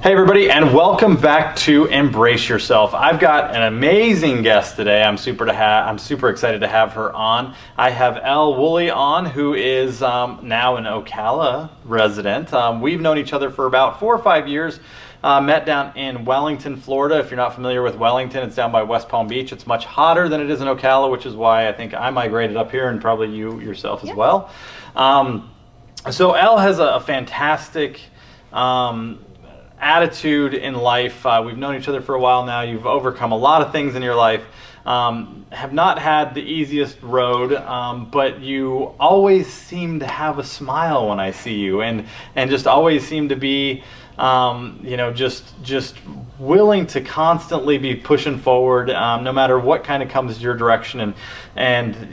Hey everybody, and welcome back to Embrace Yourself. I've got an amazing guest today. I'm super excited to have her on. I have Elle Wooley on, who is now an Ocala resident. We've known each other for about 4 or 5 years. Met down in Wellington, Florida. If you're not familiar with Wellington, it's down by West Palm Beach. It's much hotter than it is in Ocala, which is why I think I migrated up here, and probably you yourself as well. So Elle has a fantastic attitude in life. We've known each other for a while now. You've overcome a lot of things in your life. Have not had the easiest road, but you always seem to have a smile when I see you, and just always seem to be just willing to constantly be pushing forward, no matter what kind of comes your direction. And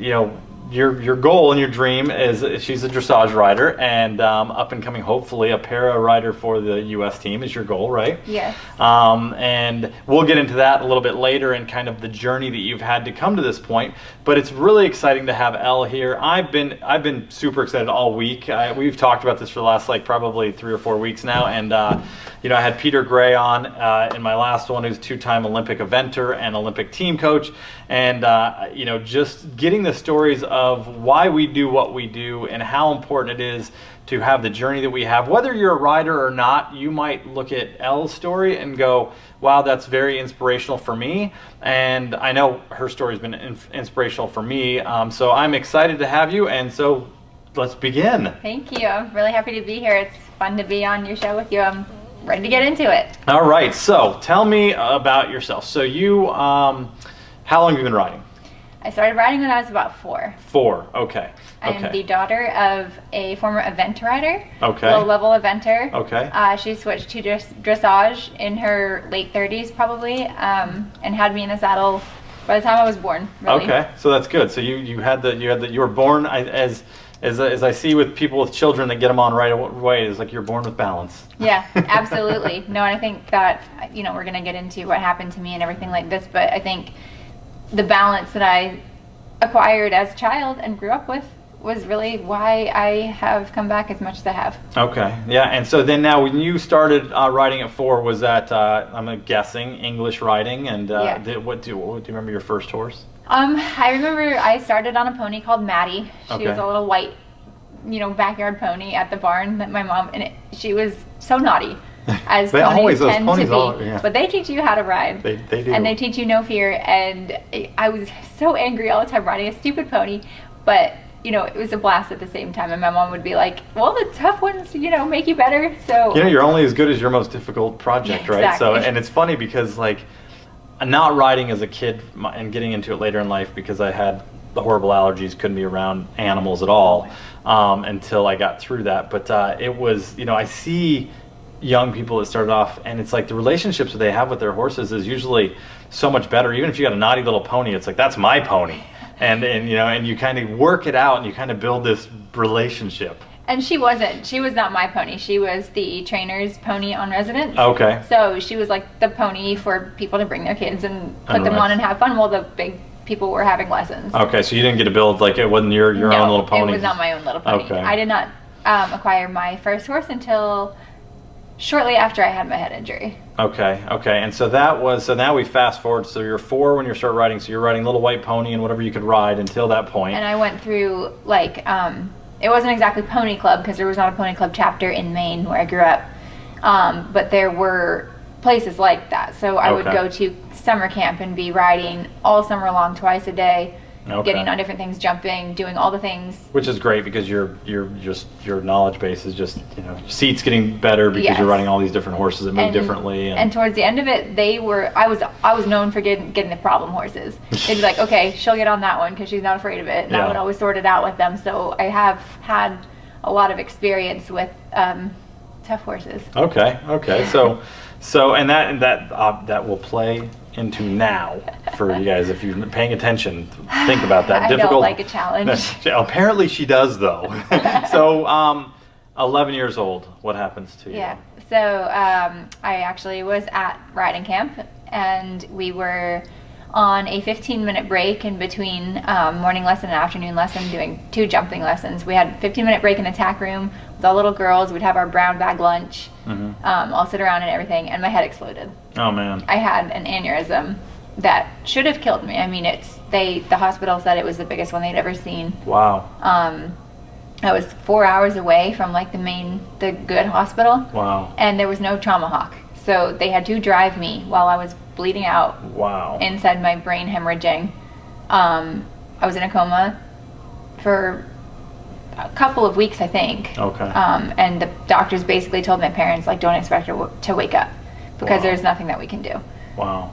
your goal and your dream is, she's a dressage rider, and up and coming, hopefully a para rider for the U.S. team is your goal, right? Yes. And we'll get into that a little bit later, and kind of the journey that you've had to come to this point. But it's really exciting to have Elle here. I've been super excited all week. We've talked about this for the last probably 3 or 4 weeks now, and I had Peter Gray on in my last one, who's 2-time Olympic eventer and Olympic team coach, and just getting the stories of why we do what we do and how important it is to have the journey that we have. Whether you're a rider or not, you might look at Elle's story and go, wow, that's very inspirational for me. And I know her story has been inspirational for me. So I'm excited to have you, and so let's begin. Thank you. I'm really happy to be here. It's fun to be on your show with you. I'm ready to get into it. All right, so tell me about yourself. So you, how long have you been riding? I started riding when I was about 4. 4, okay. I'm the daughter of a former event rider, okay, low-level eventer. Okay. She switched to dressage in her late 30s probably, and had me in the saddle by the time I was born. Really. Okay, so that's good. So you were born as I see with people with children that get them on right away. It's like you're born with balance. Yeah, absolutely. No, and I think that we're gonna get into what happened to me and everything like this, but I think the balance that I acquired as a child and grew up with was really why I have come back as much as I have. Okay, yeah, and so then now when you started riding at 4, was that, I'm guessing, English riding, and yeah. do you remember your first horse? I remember I started on a pony called Maddie. She was a little white, backyard pony at the barn that my mom, and she was so naughty, as ponies tend to be. Yeah. But they teach you how to ride. They do. And they teach you no fear, and I was so angry all the time riding a stupid pony, but it was a blast at the same time. And my mom would be like, well, the tough ones, make you better. So you're only as good as your most difficult project, right? Exactly. So, and it's funny because not riding as a kid and getting into it later in life, because I had the horrible allergies, couldn't be around animals at all until I got through that. But it was, I see young people that started off, and it's like the relationships that they have with their horses is usually so much better. Even if you got a naughty little pony, it's like, that's my pony. And you kind of work it out, and you kind of build this relationship. And she was not my pony. She was the trainer's pony on residence. Okay. So she was like the pony for people to bring their kids and put them on and have fun while the big people were having lessons. Okay, so you didn't get to build, it wasn't your own little pony? No, it was not my own little pony. Okay. I did not acquire my first horse until shortly after I had my head injury. Okay, and so now we fast forward, so you're 4 when you start riding, so you're riding Little White Pony and whatever you could ride until that point. And I went through, it wasn't exactly Pony Club, because there was not a Pony Club chapter in Maine where I grew up, but there were places like that. So I would go to summer camp and be riding all summer long, twice a day, getting on different things, jumping, doing all the things. Which is great, because your knowledge base is just, seats getting better because you're riding all these different horses that move differently. And towards the end of it, I was known for getting the problem horses. They'd be like, okay, she'll get on that one because she's not afraid of it. And I would always sort it out with them. So I have had a lot of experience with tough horses. Okay. So and that will play into now for you guys. If you're paying attention, think about that. I don't like a challenge. Apparently she does, though. So 11 years old, what happens to you? Yeah, so I actually was at riding camp, and we were on a 15-minute break in between morning lesson and afternoon lesson, doing 2 jumping lessons. We had a 15-minute break in the tack room with all little girls. We'd have our brown bag lunch, all sit around and everything, and my head exploded. Oh man. I had an aneurysm that should have killed me. I mean, the hospital said it was the biggest one they'd ever seen. Wow. I was 4 hours away from like the good hospital. Wow. And there was no trauma hawk. So they had to drive me while I was bleeding out. Wow. Inside my brain hemorrhaging. I was in a coma for a couple of weeks, I think. Okay. And the doctors basically told my parents, like, don't expect her to wake up because there's nothing that we can do. Wow.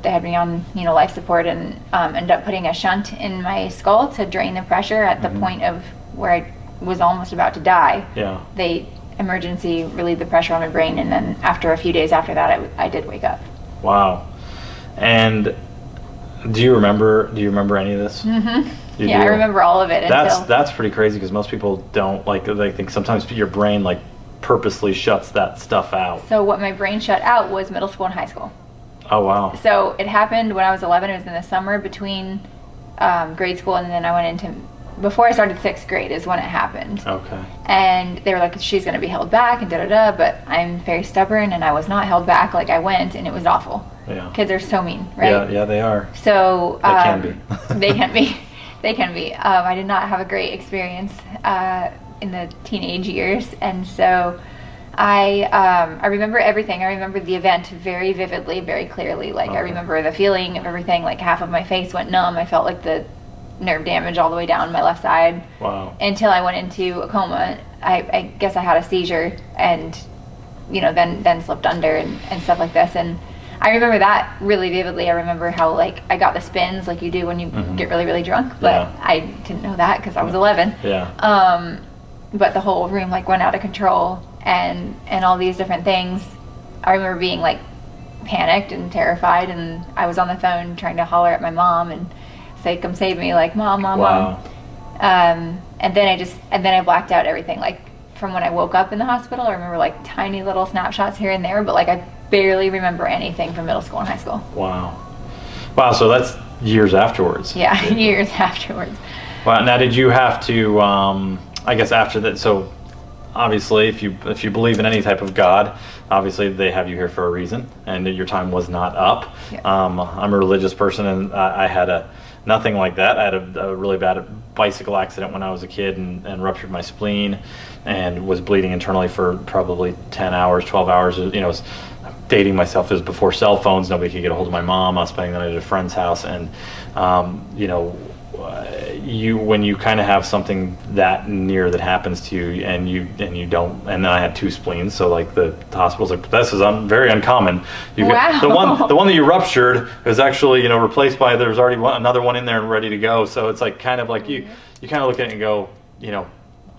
They had me on, life support and ended up putting a shunt in my skull to drain the pressure at the point of where I was almost about to die. Yeah. They emergency relieved the pressure on my brain, and then after a few days after that, I did wake up. Wow. And do you remember any of this? Mm-hmm. Yeah, I remember all of it. That's pretty crazy because most people don't, like, they think sometimes your brain like purposely shuts that stuff out. So what my brain shut out was middle school and high school. Oh wow. So it happened when I was 11. It was in the summer between grade school, and then I went into, before I started 6th grade is when it happened. Okay. And they were like, she's going to be held back and da-da-da, but I'm very stubborn and I was not held back. Like, I went and it was awful. Yeah. Kids are so mean, right? Yeah, they are. So they can be. They can be. They can be. I did not have a great experience in the teenage years, and so I remember everything. I remember the event very vividly, very clearly. Like, I remember the feeling of everything. Like, half of my face went numb. I felt like the nerve damage all the way down my left side. Wow. Until I went into a coma. I guess I had a seizure and, then slipped under and stuff like this. And I remember that really vividly. I remember how, like, I got the spins like you do when you get really, really drunk. But I didn't know that because I was 11. Yeah. But the whole room, like, went out of control and all these different things. I remember being, like, panicked and terrified. And I was on the phone trying to holler at my mom and say, come save me, like, mom. Wow. And then I blacked out everything. Like, from when I woke up in the hospital, I remember, like, tiny little snapshots here and there, but, like, I barely remember anything from middle school and high school. Wow, so that's years afterwards. Yeah, years afterwards. Wow. Now, did you have to, I guess after that, so obviously if you believe in any type of God, obviously they have you here for a reason, and your time was not up. Yeah. I'm a religious person, and I had nothing like that. I had a really bad bicycle accident when I was a kid and ruptured my spleen and was bleeding internally for probably 10 hours, 12 hours. Was dating myself. It was before cell phones. Nobody could get a hold of my mom. I was spending the night at a friend's house, and when you kind of have something that near that happens to you, and you don't, and then I had 2 spleens, so like the hospital's like, this is very uncommon. Wow. The one that you ruptured was actually replaced by, there's already another one in there and ready to go. So it's like kind of like you kind of look at it and go,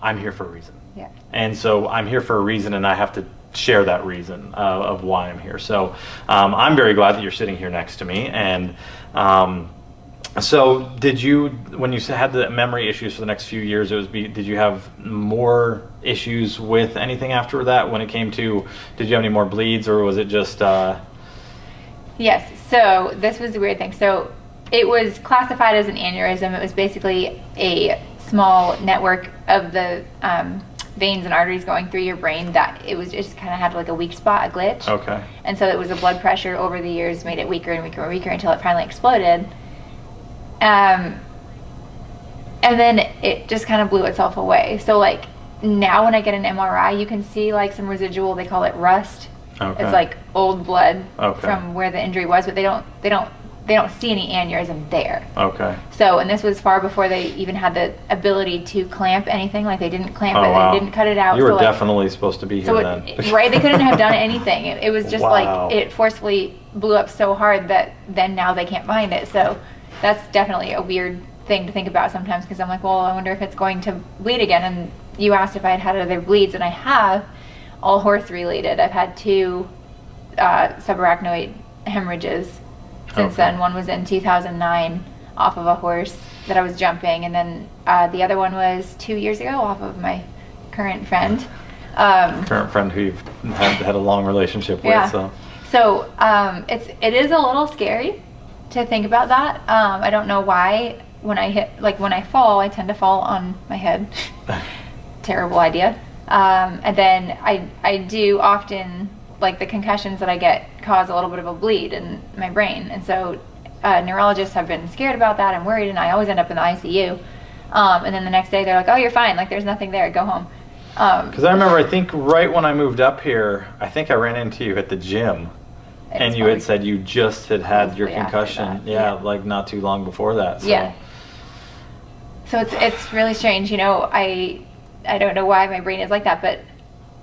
I'm here for a reason. Yeah. And so I'm here for a reason, and I have to share that reason of why I'm here. So I'm very glad that you're sitting here next to me. And so did you, when you had the memory issues for the next few years, did you have more issues with anything after that when it came to, did you have any more bleeds, or was it just... Yes, so this was the weird thing. So it was classified as an aneurysm. It was basically a small network of the veins and arteries going through your brain that it was just kind of had like a weak spot, a glitch. Okay. And so it was the blood pressure over the years made it weaker and weaker and weaker until it finally exploded. And then it just kind of blew itself away. So like now when I get an MRI, you can see like some residual, they call it rust. Okay. It's like old blood Okay. from where the injury was, but they don't see any aneurysm there. Okay. So, and this was far before they even had the ability to clamp anything. Like they didn't clamp it, wow. they didn't cut it out. You were so definitely supposed to be here then. Right, they couldn't have done anything. It was just Wow. like it forcefully blew up so hard that then now they can't find it. So that's definitely a weird thing to think about sometimes, because I'm like, well, I wonder if it's going to bleed again. And you asked if I had other bleeds, and I have, all horse related. I've had 2 subarachnoid hemorrhages since then. One was in 2009 off of a horse that I was jumping, and then the other one was 2 years ago off of my current friend. Current friend who you've had a long relationship with. Yeah. So it is a little scary to think about that. I don't know why. When I fall, I tend to fall on my head. Terrible idea. And then I do often, like, the concussions that I get cause a little bit of a bleed in my brain, and so neurologists have been scared about that and worried, and I always end up in the ICU. And then the next day they're like, "Oh, you're fine. Like, there's nothing there. Go home." Because I remember, I think right when I moved up here, I think I ran into you at the gym, and you had said you just had your concussion. Yeah, like not too long before that. So. Yeah. So it's really strange. You know, I don't know why my brain is like that, but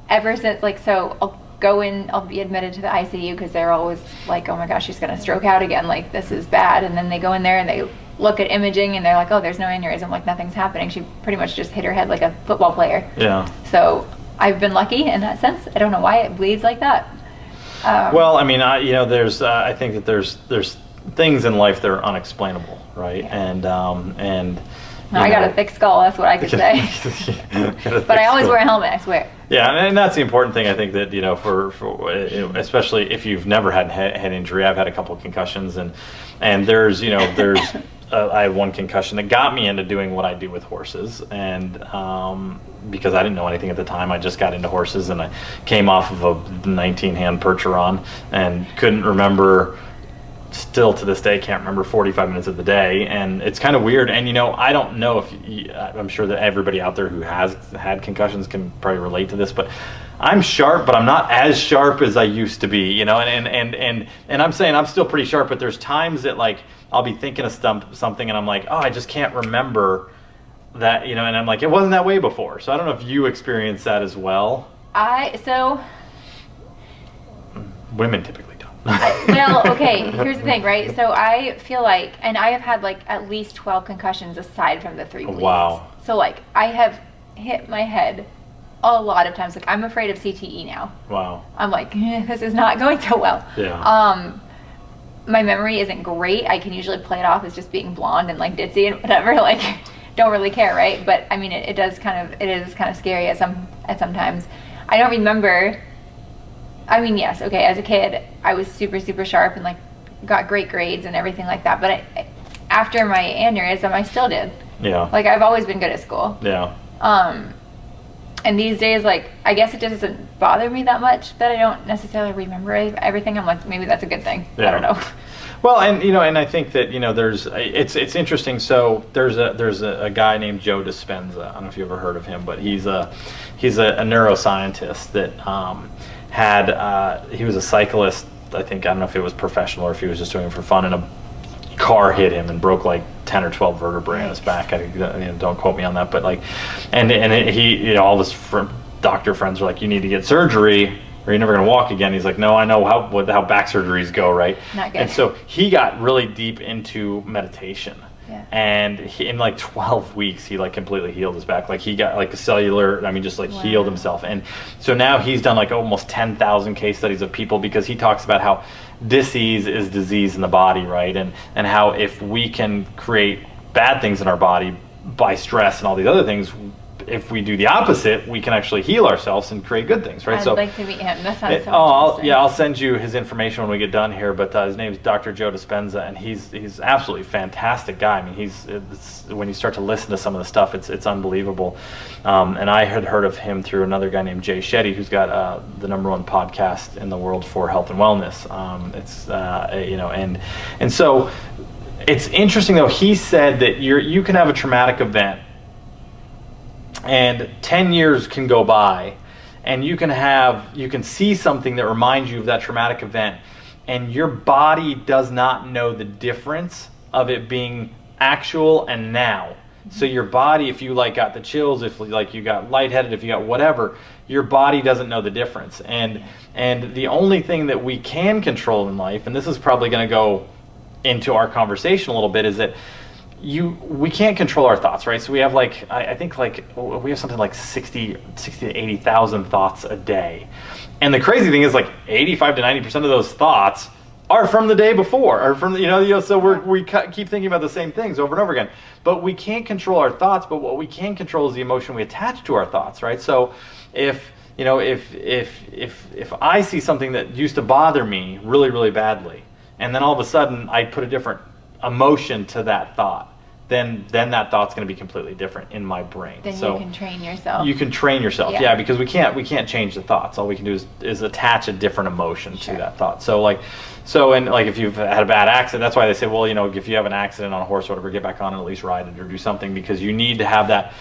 ever since, like, so I'll go in, I'll be admitted to the ICU because they're always like, "Oh my gosh, she's gonna stroke out again. Like, this is bad." And then they go in there and they look at imaging and they're like, "Oh, there's no aneurysm. Like, nothing's happening. She pretty much just hit her head like a football player." Yeah. So I've been lucky in that sense. I don't know why it bleeds like that. Well, I mean, there's I think that there's things in life that are unexplainable, right? Yeah. And I got a thick skull. That's what I could say. But I always wear a helmet, I swear. Yeah, and that's the important thing. I think that, you know, for especially if you've never had head injury. I've had a couple of concussions, and there's I had one concussion that got me into doing what I do with horses, and because I didn't know anything at the time, I just got into horses, and I came off of a 19-hand Percheron and couldn't remember. Still to this day can't remember 45 minutes of the day, and it's kind of weird. And, you know, I don't know if I'm sure that everybody out there who has had concussions can probably relate to this, but I'm sharp, but I'm not as sharp as I used to be, you know. And I'm saying I'm still pretty sharp, but there's times that, like, I'll be thinking of something and I'm like, "Oh, I just can't remember that," you know, and I'm like, it wasn't that way before. So I don't know if you experienced that as well. Women typically. Well, okay, here's the thing, right? So I feel like, and I have had like at least 12 concussions aside from the 3 bleeds. Wow. So, like, I have hit my head a lot of times. Like, I'm afraid of CTE now. Wow. I'm like, this is not going so well. Yeah. My memory isn't great. I can usually play it off as just being blonde and like ditzy and whatever. Like, don't really care, right? But I mean, it is kind of scary at sometimes. I don't remember. I mean, yes, okay, as a kid, I was super, super sharp and, like, got great grades and everything like that. But after my aneurysm, I still did. Yeah. Like, I've always been good at school. Yeah. And these days, like, I guess it just doesn't bother me that much that I don't necessarily remember everything. I'm like, maybe that's a good thing. Yeah. I don't know. Well, and, you know, and I think that, you know, it's interesting. So there's a guy named Joe Dispenza. I don't know if you ever heard of him, but he's a neuroscientist that he was a cyclist. I don't know if it was professional or if he was just doing it for fun, and a car hit him and broke like 10 or 12 vertebrae in his back. Don't quote me on that, but like, and he, you know, all of his doctor friends were like, "You need to get surgery or you're never going to walk again." He's like, "No, I know how back surgeries go, right?" Not good. And so he got really deep into meditation. Yeah. And in like 12 weeks, he like completely healed his back. Like, he got like a cellular, just like healed himself. And so now he's done like almost 10,000 case studies of people, because he talks about how disease is disease in the body, right? And how if we can create bad things in our body by stress and all these other things, if we do the opposite, we can actually heal ourselves and create good things, right? I'd like to meet him. That sounds so interesting. I'll send you his information when we get done here. But his name is Dr. Joe Dispenza, and he's absolutely fantastic guy. I mean, when you start to listen to some of the stuff, it's unbelievable. And I had heard of him through another guy named Jay Shetty, who's got the #1 podcast in the world for health and wellness. And so it's interesting though. He said that you can have a traumatic event, and 10 years can go by, and you can see something that reminds you of that traumatic event, and your body does not know the difference of it being actual and now. So your body, if you like got the chills, if like you got lightheaded, if you got whatever, your body doesn't know the difference. And the only thing that we can control in life, and this is probably going to go into our conversation a little bit, is that we can't control our thoughts, right? So we have I think we have something like 60 to 80,000 thoughts a day. And the crazy thing is, like, 85 to 90% of those thoughts are from the day before, or from, so we keep thinking about the same things over and over again. But we can't control our thoughts, but what we can control is the emotion we attach to our thoughts, right? So if I see something that used to bother me really, really badly, and then all of a sudden I put a different emotion to that thought, then that thought's going to be completely different in my brain. Then so you can train yourself. You can train yourself, yeah, because we can't change the thoughts. All we can do is attach a different emotion to that thought. So if you've had a bad accident, that's why they say, well, if you have an accident on a horse or whatever, get back on and at least ride it or do something, because you need to have that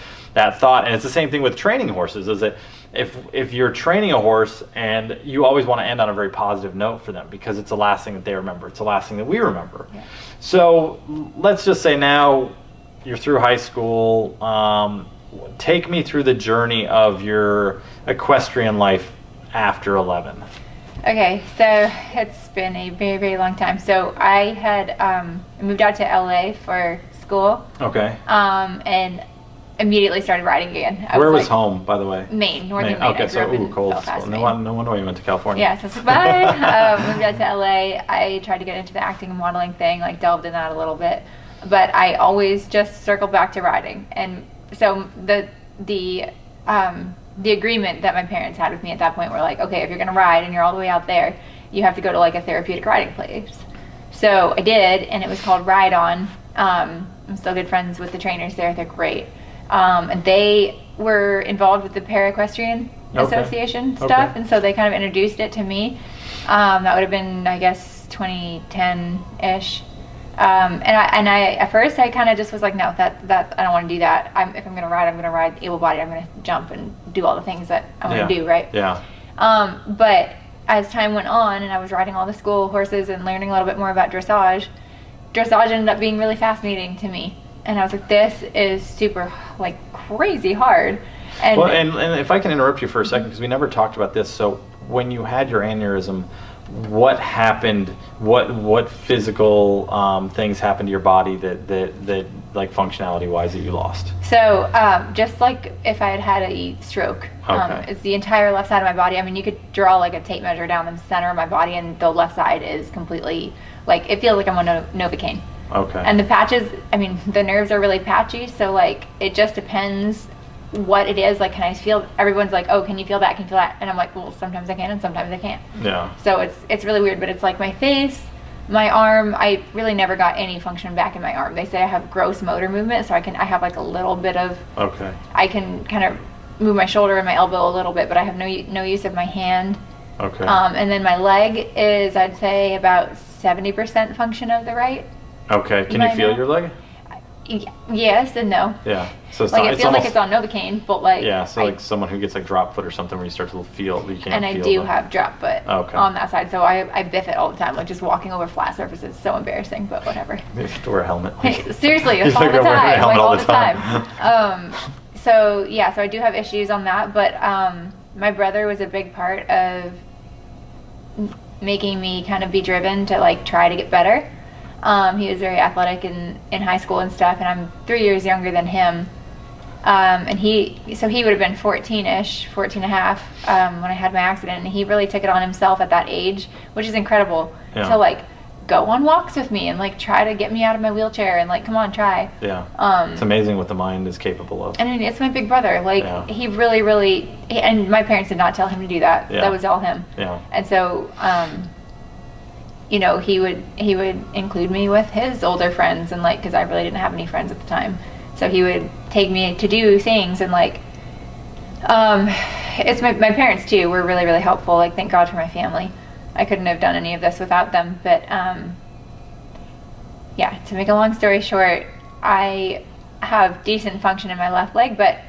thought. And it's the same thing with training horses, is that if you're training a horse, and you always want to end on a very positive note for them, because it's the last thing that they remember. It's the last thing that we remember. Yeah. So let's just say now you're through high school. Take me through the journey of your equestrian life after 11. Okay, so it's been a very, very long time. So I had moved out to LA for school. Okay. And immediately started riding again. Where was home, by the way? Maine, northern Maine. Okay, so cold. No wonder you went to California. Yeah, so bye. Moved out to LA. I tried to get into the acting and modeling thing, like delved in that a little bit, but I always just circled back to riding. And so the agreement that my parents had with me at that point were like, okay, if you're gonna ride and you're all the way out there, you have to go to like a therapeutic riding place. So I did, and it was called Ride On. I'm still good friends with the trainers there. They're great. And they were involved with the Para-Equestrian Association stuff, and so they kind of introduced it to me. That would have been, I guess, 2010-ish. And I at first I kind of just was like, no, that I don't want to do that. If I'm gonna ride able-bodied. I'm gonna jump and do all the things that I want to do, right? Yeah. But as time went on, and I was riding all the school horses and learning a little bit more about dressage ended up being really fascinating to me. And I was like, this is super, like, crazy hard. And well, and if I can interrupt you for a second, because we never talked about this. So when you had your aneurysm, what happened? What physical things happened to your body that like functionality-wise that you lost? So just like if I had a stroke, it's the entire left side of my body. I mean, you could draw like a tape measure down the center of my body, and the left side is completely, like, it feels like I'm on Novocaine. Okay. And the patches, I mean, the nerves are really patchy, so like it just depends what it is. Like, can I feel, everyone's like, oh, can you feel that, can you feel that? And I'm like, well, sometimes I can and sometimes I can't. Yeah. So it's really weird, but it's like my face, my arm, I really never got any function back in my arm. They say I have gross motor movement, so I have like a little bit of, I can kind of move my shoulder and my elbow a little bit, but I have no use of my hand. Okay. And then my leg is, I'd say, about 70% function of the right. Okay. Can you feel your leg? Yes and no. Yeah. So it's like not, it feels like it's on Novocaine, but like like someone who gets like drop foot or something where you start to feel you can't. And I do have drop foot on that side, so I biff it all the time, like just walking over flat surfaces. It's so embarrassing, but whatever. You have to wear a helmet. Seriously, it's all the time, like all the time. So yeah, so I do have issues on that, but my brother was a big part of making me kind of be driven to like try to get better. He was very athletic in high school and stuff, and I'm 3 years younger than him. And he would have been 14-ish, 14 and a half, when I had my accident, and he really took it on himself at that age, which is incredible, to like go on walks with me and like try to get me out of my wheelchair and like, come on, try. Yeah. It's amazing what the mind is capable of. And it's my big brother. Like he really, and my parents did not tell him to do that. Yeah. That was all him. Yeah. And so, you know, he would include me with his older friends, and like, because I really didn't have any friends at the time, so he would take me to do things, and like, it's my parents too were really, really helpful. Like, thank God for my family. I couldn't have done any of this without them. But yeah, to make a long story short, I have decent function in my left leg, but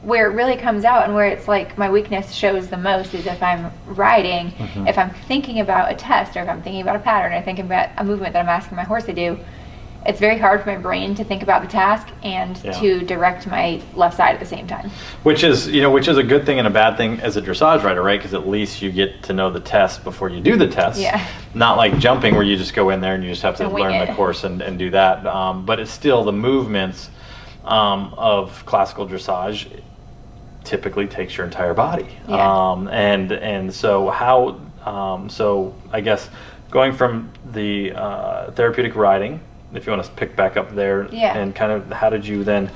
where it really comes out and where it's like my weakness shows the most is if I'm riding, if I'm thinking about a test, or if I'm thinking about a pattern, or thinking about a movement that I'm asking my horse to do. It's very hard for my brain to think about the task and to direct my left side at the same time. Which is a good thing and a bad thing as a dressage rider, right? Because at least you get to know the test before you do the test. Yeah. Not like jumping where you just go in there and you just have to learn the course and do that. But it's still the movements of classical dressage typically takes your entire body. And so how so I guess going from the therapeutic riding, if you want to pick back up there, and kind of how did you then,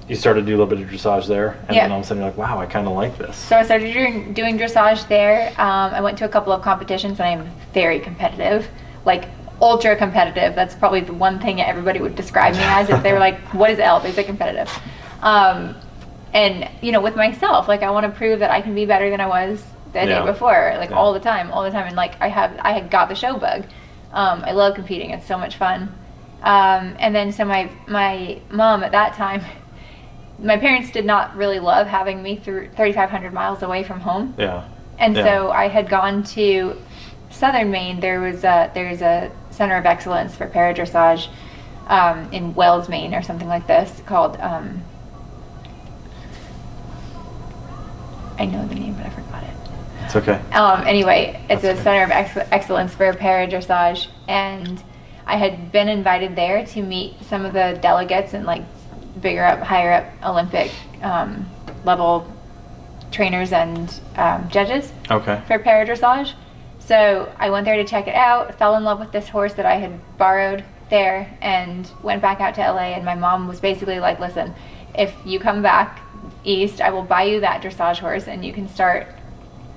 you started to do a little bit of dressage there, and then all of a sudden you're like, wow, I kind of like this. So I started doing dressage there. I went to a couple of competitions, and I'm very competitive, like ultra competitive. That's probably the one thing everybody would describe me as if they were like, what is Elle? They say competitive. And you know, with myself, like I want to prove that I can be better than I was the day before, like all the time. And like I had got the show bug. I love competing. It's so much fun. And then so my mom at that time, my parents did not really love having me through 3,500 miles away from home. Yeah. And so I had gone to Southern Maine. There's a Center of Excellence for Paradressage in Wells, Maine, or something like this, called I know the name, but I forgot it. It's okay. Anyway, it's a Center of Excellence for Paradressage, and I had been invited there to meet some of the delegates and like higher up Olympic level trainers and judges for Paradressage. So I went there to check it out, fell in love with this horse that I had borrowed there, and went back out to LA. And my mom was basically like, listen, if you come back east, I will buy you that dressage horse and you can start,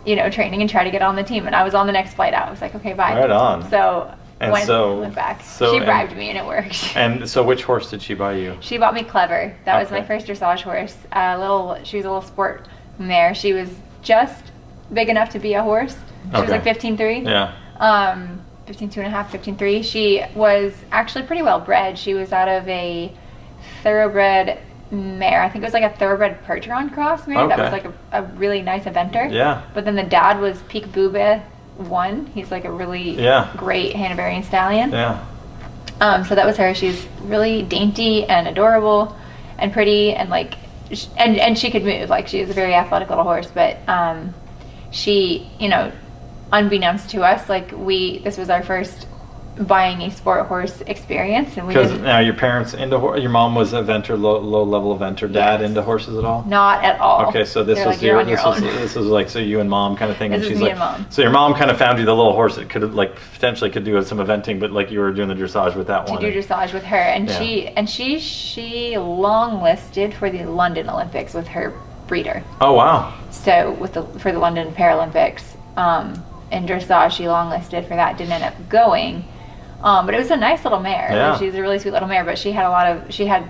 you know, training and try to get on the team. And I was on the next flight out. I was like, okay, bye. Right on. So went back. She bribed me and it worked. And so which horse did she buy you? She bought me Clever. That was my first dressage horse. She was a little sport mare. She was just big enough to be a horse. She was like 15.3. Yeah. 15.2.5, 15.3. She was actually pretty well bred. She was out of a thoroughbred mare. I think it was like a thoroughbred Percheron cross mare. That was like a really nice eventer. Yeah. But then the dad was Peekabooba 1. He's like a really great Hanoverian stallion. Yeah. So that was her. She's really dainty and adorable and pretty, and like and she could move. Like she was a very athletic little horse, but she, you know, unbeknownst to us, like this was our first buying a sport horse experience, and because now your parents into your mom was a eventer, low level eventer, dad into horses at all? Not at all. Okay, so this was this was like so you and mom kind of thing. This and is she's me like, and mom. So your mom kind of found you the little horse that could like potentially could do some eventing, but like you were doing the dressage with that one. To do dressage with her, and she long listed for the London Olympics with her breeder. Oh wow! So for the London Paralympics, in dressage, she long listed for that. Didn't end up going. But it was a nice little mare. Yeah. Like, she was a really sweet little mare, but she had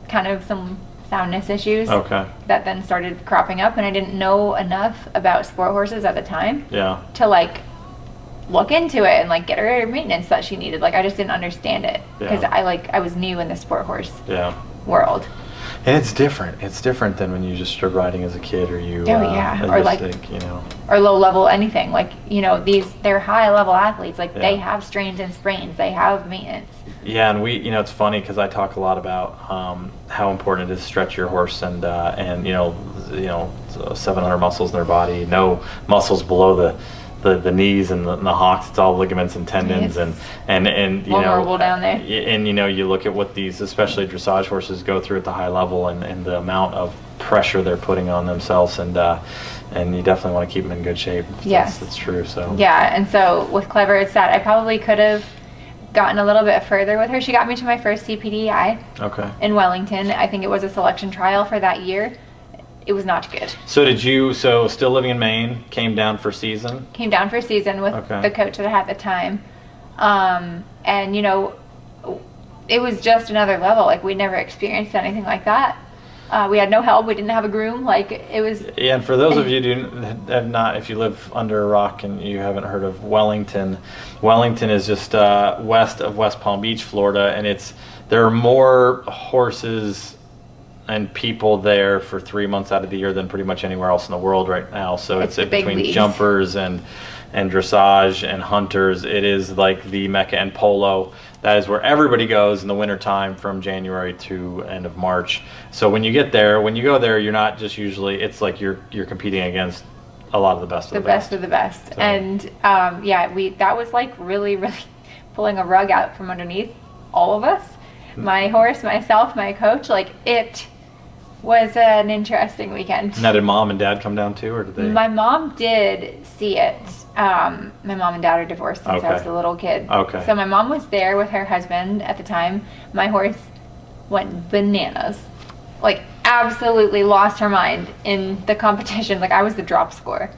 kind of some soundness issues that then started cropping up, and I didn't know enough about sport horses at the time to like look into it and like get her maintenance that she needed. Like I just didn't understand it because I was new in the sport horse world. And it's different. It's different than when you just started riding as a kid, or you. Or like you know, or low level anything. Like, you know, they're high level athletes. Like they have strains and sprains. They have maintenance. Yeah, and you know, it's funny because I talk a lot about how important it is to stretch your horse, and you know, 700 muscles in their body, no muscles below the knees and the hocks. It's all ligaments and tendons, and you vulnerable know down there. And you know, you look at what these especially dressage horses go through at the high level, and the amount of pressure they're putting on themselves, and you definitely want to keep them in good shape. Yes, that's true. So and so with Clever, it's sad. I probably could have gotten a little bit further with her. She got me to my first CPDI in Wellington. I think it was a selection trial for that year. It was not good. So still living in Maine, came down for season? Came down for season with the coach that I had at the time. And, you know, it was just another level. Like, we never experienced anything like that. We had no help. We didn't have a groom. Like, it was... Yeah, and for those of you who have not, if you live under a rock and you haven't heard of Wellington, Wellington is just west of West Palm Beach, Florida, and there are more horses and people there for 3 months out of the year than pretty much anywhere else in the world right now. So it's between jumpers and dressage and hunters. It is like the Mecca, and polo. That is where everybody goes in the wintertime from January to end of March. So when you go there, you're not just usually, it's like you're competing against a lot of the best of the best. The best of the best. So. And that was like really, really pulling a rug out from underneath all of us. My horse, myself, my coach, like it was an interesting weekend. Now, did mom and dad come down too, or did they? My mom did see it. My mom and dad are divorced since I was a little kid. Okay. So my mom was there with her husband at the time. My horse went bananas. Like, absolutely lost her mind in the competition. Like, I was the drop score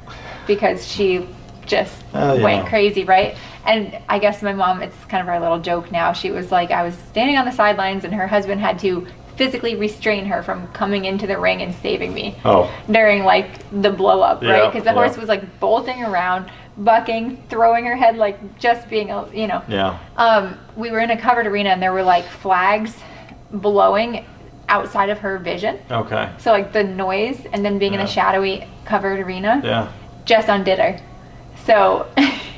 because she just went crazy, right? And I guess my mom, it's kind of our little joke now. She was like, I was standing on the sidelines and her husband had to physically restrain her from coming into the ring and saving me during like the blow up, right? Because the horse was like bolting around, bucking, throwing her head, like just being, you know. Yeah. We were in a covered arena and there were like flags blowing outside of her vision. Okay. So like the noise and then being in a shadowy covered arena just undid her. So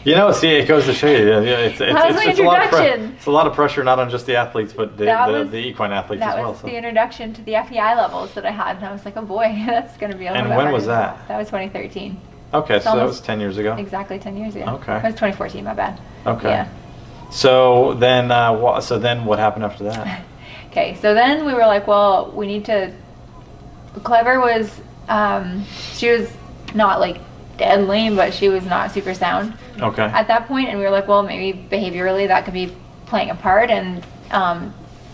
you know, see, it goes to show you, it's a lot of pressure, not on just the athletes, but the equine athletes as well. That was the introduction to the FEI levels that I had, and I was like, oh boy, that's going to be a little bit And when was that? That was 2013. Okay, so that was 10 years ago? Exactly 10 years ago. Okay. It was 2014, my bad. Okay. Yeah. So then what happened after that? Okay, so then we were like, well, we need to, Clever was, she was not like dead lame, but she was not super sound at that point, and we were like, well, maybe behaviorally that could be playing a part and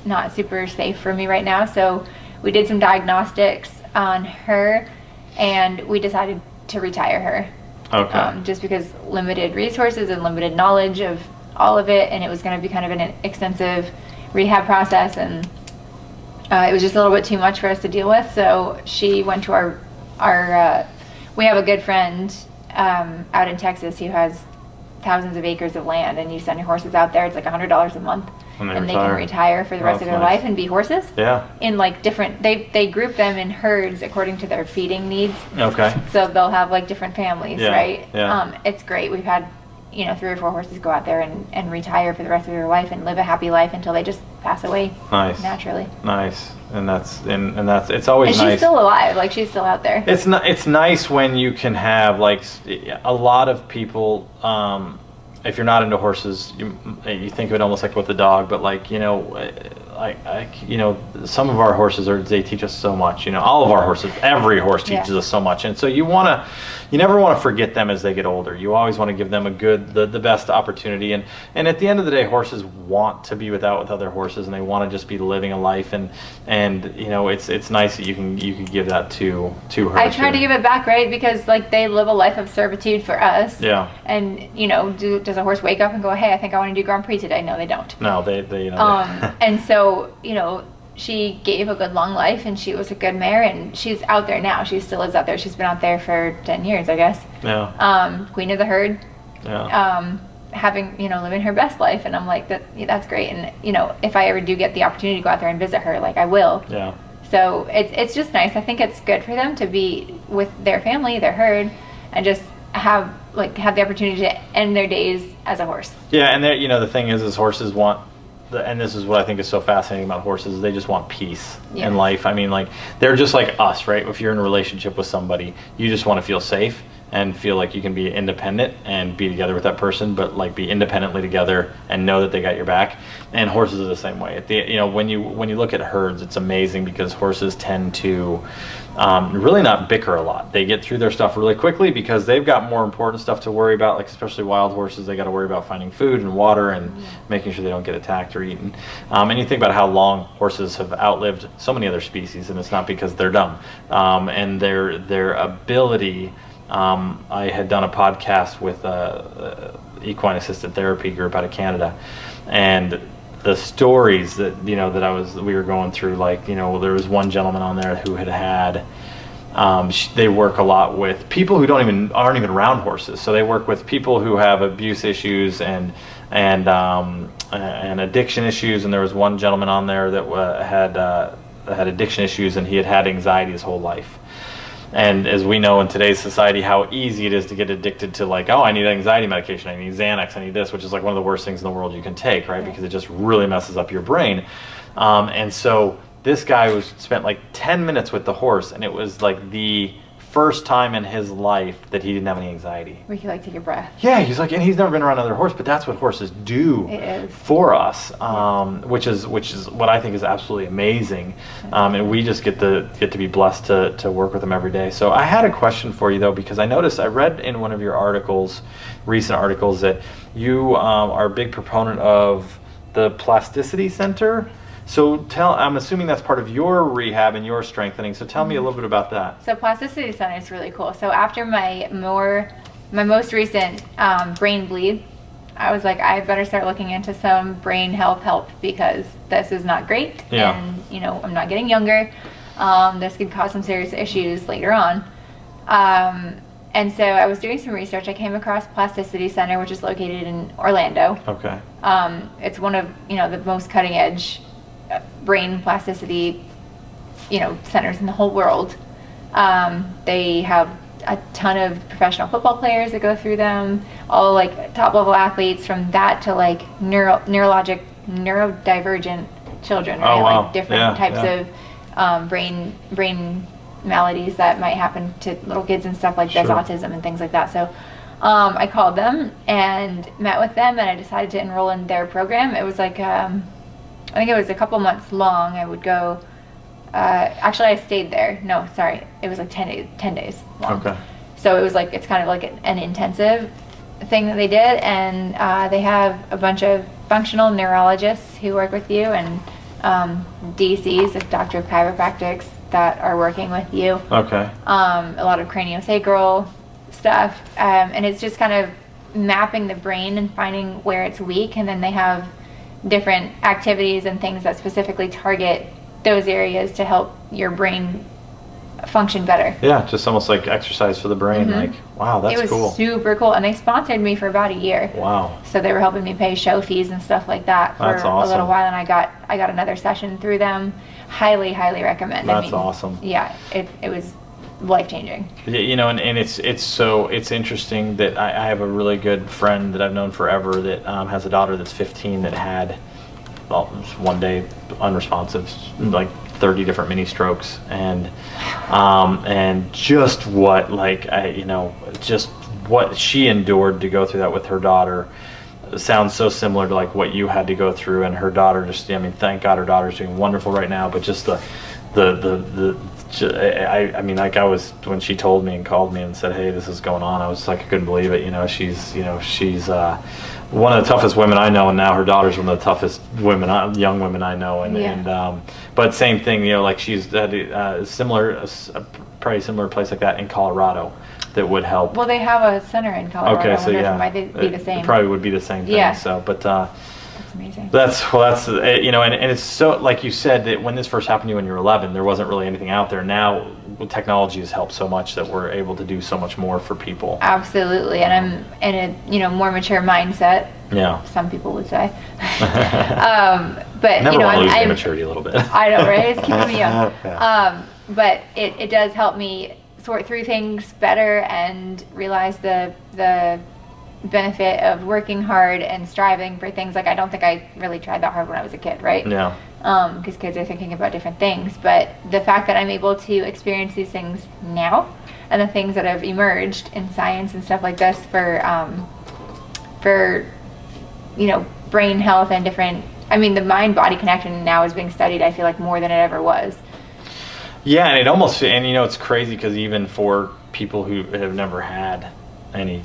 not super safe for me right now. So we did some diagnostics on her and we decided to retire her, just because limited resources and limited knowledge of all of it, and it was going to be kind of an extensive rehab process, and it was just a little bit too much for us to deal with. So she went to our we have a good friend out in Texas who has thousands of acres of land, and you send your horses out there. It's like $100 a month, and they can retire for the rest of their life and be horses. Yeah. In like different, they group them in herds according to their feeding needs. Okay. So they'll have like different families, right? Yeah. It's great. We've had 3 or 4 horses go out there and retire for the rest of their life and live a happy life until they just pass away. Nice. Naturally. Nice. And that's it's always nice. And she's still alive, like she's still out there. It's nice when you can have like a lot of people. If you're not into horses, you think of it almost like with the dog, but like some of our horses they teach us so much. All of our horses, every horse teaches us so much, and so you never want to forget them as they get older. You always want to give them the best opportunity, and at the end of the day, horses want to be with other horses, and they want to just be living a life, and it's nice that you can give that to her. I try to give it back, right? Because like they live a life of servitude for us. Yeah. And does a horse wake up and go, hey, I think I want to do Grand Prix today? No, they don't. No, they and so she gave a good long life, and she was a good mare, and she's out there now. She still lives out there. She's been out there for 10 years, I guess. Yeah. Queen of the herd. Yeah. Having living her best life, and I'm like that's great. And if I ever do get the opportunity to go out there and visit her, like I will. Yeah. So it's just nice. I think it's good for them to be with their family, their herd, and just have the opportunity to end their days as a horse. Yeah, and the thing is horses want. And this is what I think is so fascinating about horses, is they just want peace in life. I mean, like, they're just like us, right? If you're in a relationship with somebody, you just want to feel safe and feel like you can be independent and be together with that person, but like be independently together and know that they got your back. And horses are the same way. When you look at herds, it's amazing because horses tend to really not bicker a lot. They get through their stuff really quickly because they've got more important stuff to worry about, like especially wild horses. They got to worry about finding food and water and making sure they don't get attacked or eaten. And you think about how long horses have outlived so many other species, and it's not because they're dumb. And their ability. I had done a podcast with equine assisted therapy group out of Canada, and the stories that we were going through, like there was one gentleman on there who had they work a lot with people who aren't even around horses, so they work with people who have abuse issues and addiction issues. And there was one gentleman on there that had addiction issues, and he had anxiety his whole life. And as we know in today's society, how easy it is to get addicted to, like, oh, I need anxiety medication, I need Xanax, I need this, which is like one of the worst things in the world you can take, right? Because it just really messes up your brain. And so this guy spent like 10 minutes with the horse, and it was like the first time in his life that he didn't have any anxiety. We could like take a breath. Yeah, he's like, and he's never been around another horse, but that's what horses do for us, which is what I think is absolutely amazing. And we just get to be blessed to work with them every day. So I had a question for you though, because I noticed, I read in one of your articles, recent articles, that you are a big proponent of the Plasticity Center. So I'm assuming that's part of your rehab and your strengthening. So tell me a little bit about that. So Plasticity Center is really cool. So after my more my most recent brain bleed, I was like, I better start looking into some brain health help because this is not great. Yeah. And, you know, I'm not getting younger. This could cause some serious issues later on. And so I was doing some research. I came across Plasticity Center, which is located in Orlando. Okay. It's one of, you know, the most cutting edge brain plasticity, you know, centers in the whole world. They have a ton of professional football players that go through them, all like top level athletes, from that to like neurodivergent children, right? Oh, wow. Like different types of brain maladies that might happen to little kids and stuff like this, Sure. autism and things like that. So I called them and met with them, and I decided to enroll in their program. It was like I think it was a couple months long. I would go. Actually, I stayed there. No, sorry. It was like 10 days long. Okay. So it was like, it's kind of like an intensive thing that they did. And they have a bunch of functional neurologists who work with you, and DCs, a doctor of chiropractics, that are working with you. Okay. A lot of craniosacral stuff. And it's just kind of mapping the brain and finding where it's weak. And then they have different activities and things that specifically target those areas to help your brain function better. Yeah, just almost like exercise for the brain. Mhm. Like, wow, that's it was cool. super cool, and they sponsored me for about a year. Wow. So they were helping me pay show fees and stuff like that for That's a awesome. little while, and I got another session through them. Highly recommend. That's awesome. Yeah, it was life changing. Yeah, you know, and it's interesting that I have a really good friend that I've known forever that has a daughter that's 15 that had, well, one day unresponsive, like 30 different mini strokes, and just what, like, just what she endured to go through that with her daughter sounds so similar to like what you had to go through. And her daughter, just, I mean, thank God her daughter's doing wonderful right now, but just I mean, like, I was, when she told me and called me and said, hey, this is going on, I was like, I couldn't believe it. She's one of the toughest women I know, and now her daughter's one of the toughest young women I know. And but same thing, like, she's at a pretty similar place like that in Colorado that would help. Well, they have a center in Colorado. Okay, so it might be the same. It probably would be the same thing. Yeah. So, but That's amazing. that's and it's so, like you said, that when this first happened to you when you were 11, there wasn't really anything out there. Now technology has helped so much that we're able to do so much more for people. Absolutely, and I'm in a more mature mindset. Yeah. Some people would say. But Never want to lose your I'm maturity a little bit. I know, right? It's keeping me young. Yeah. But it does help me sort through things better and realize the benefit of working hard and striving for things. Like, I don't think I really tried that hard when I was a kid, right? Yeah. Because kids are thinking about different things. But the fact that I'm able to experience these things now, and the things that have emerged in science and stuff like this for brain health and different, I mean, the mind-body connection now is being studied, I feel like, more than it ever was. Yeah, and it almost, and it's crazy because even for people who have never had any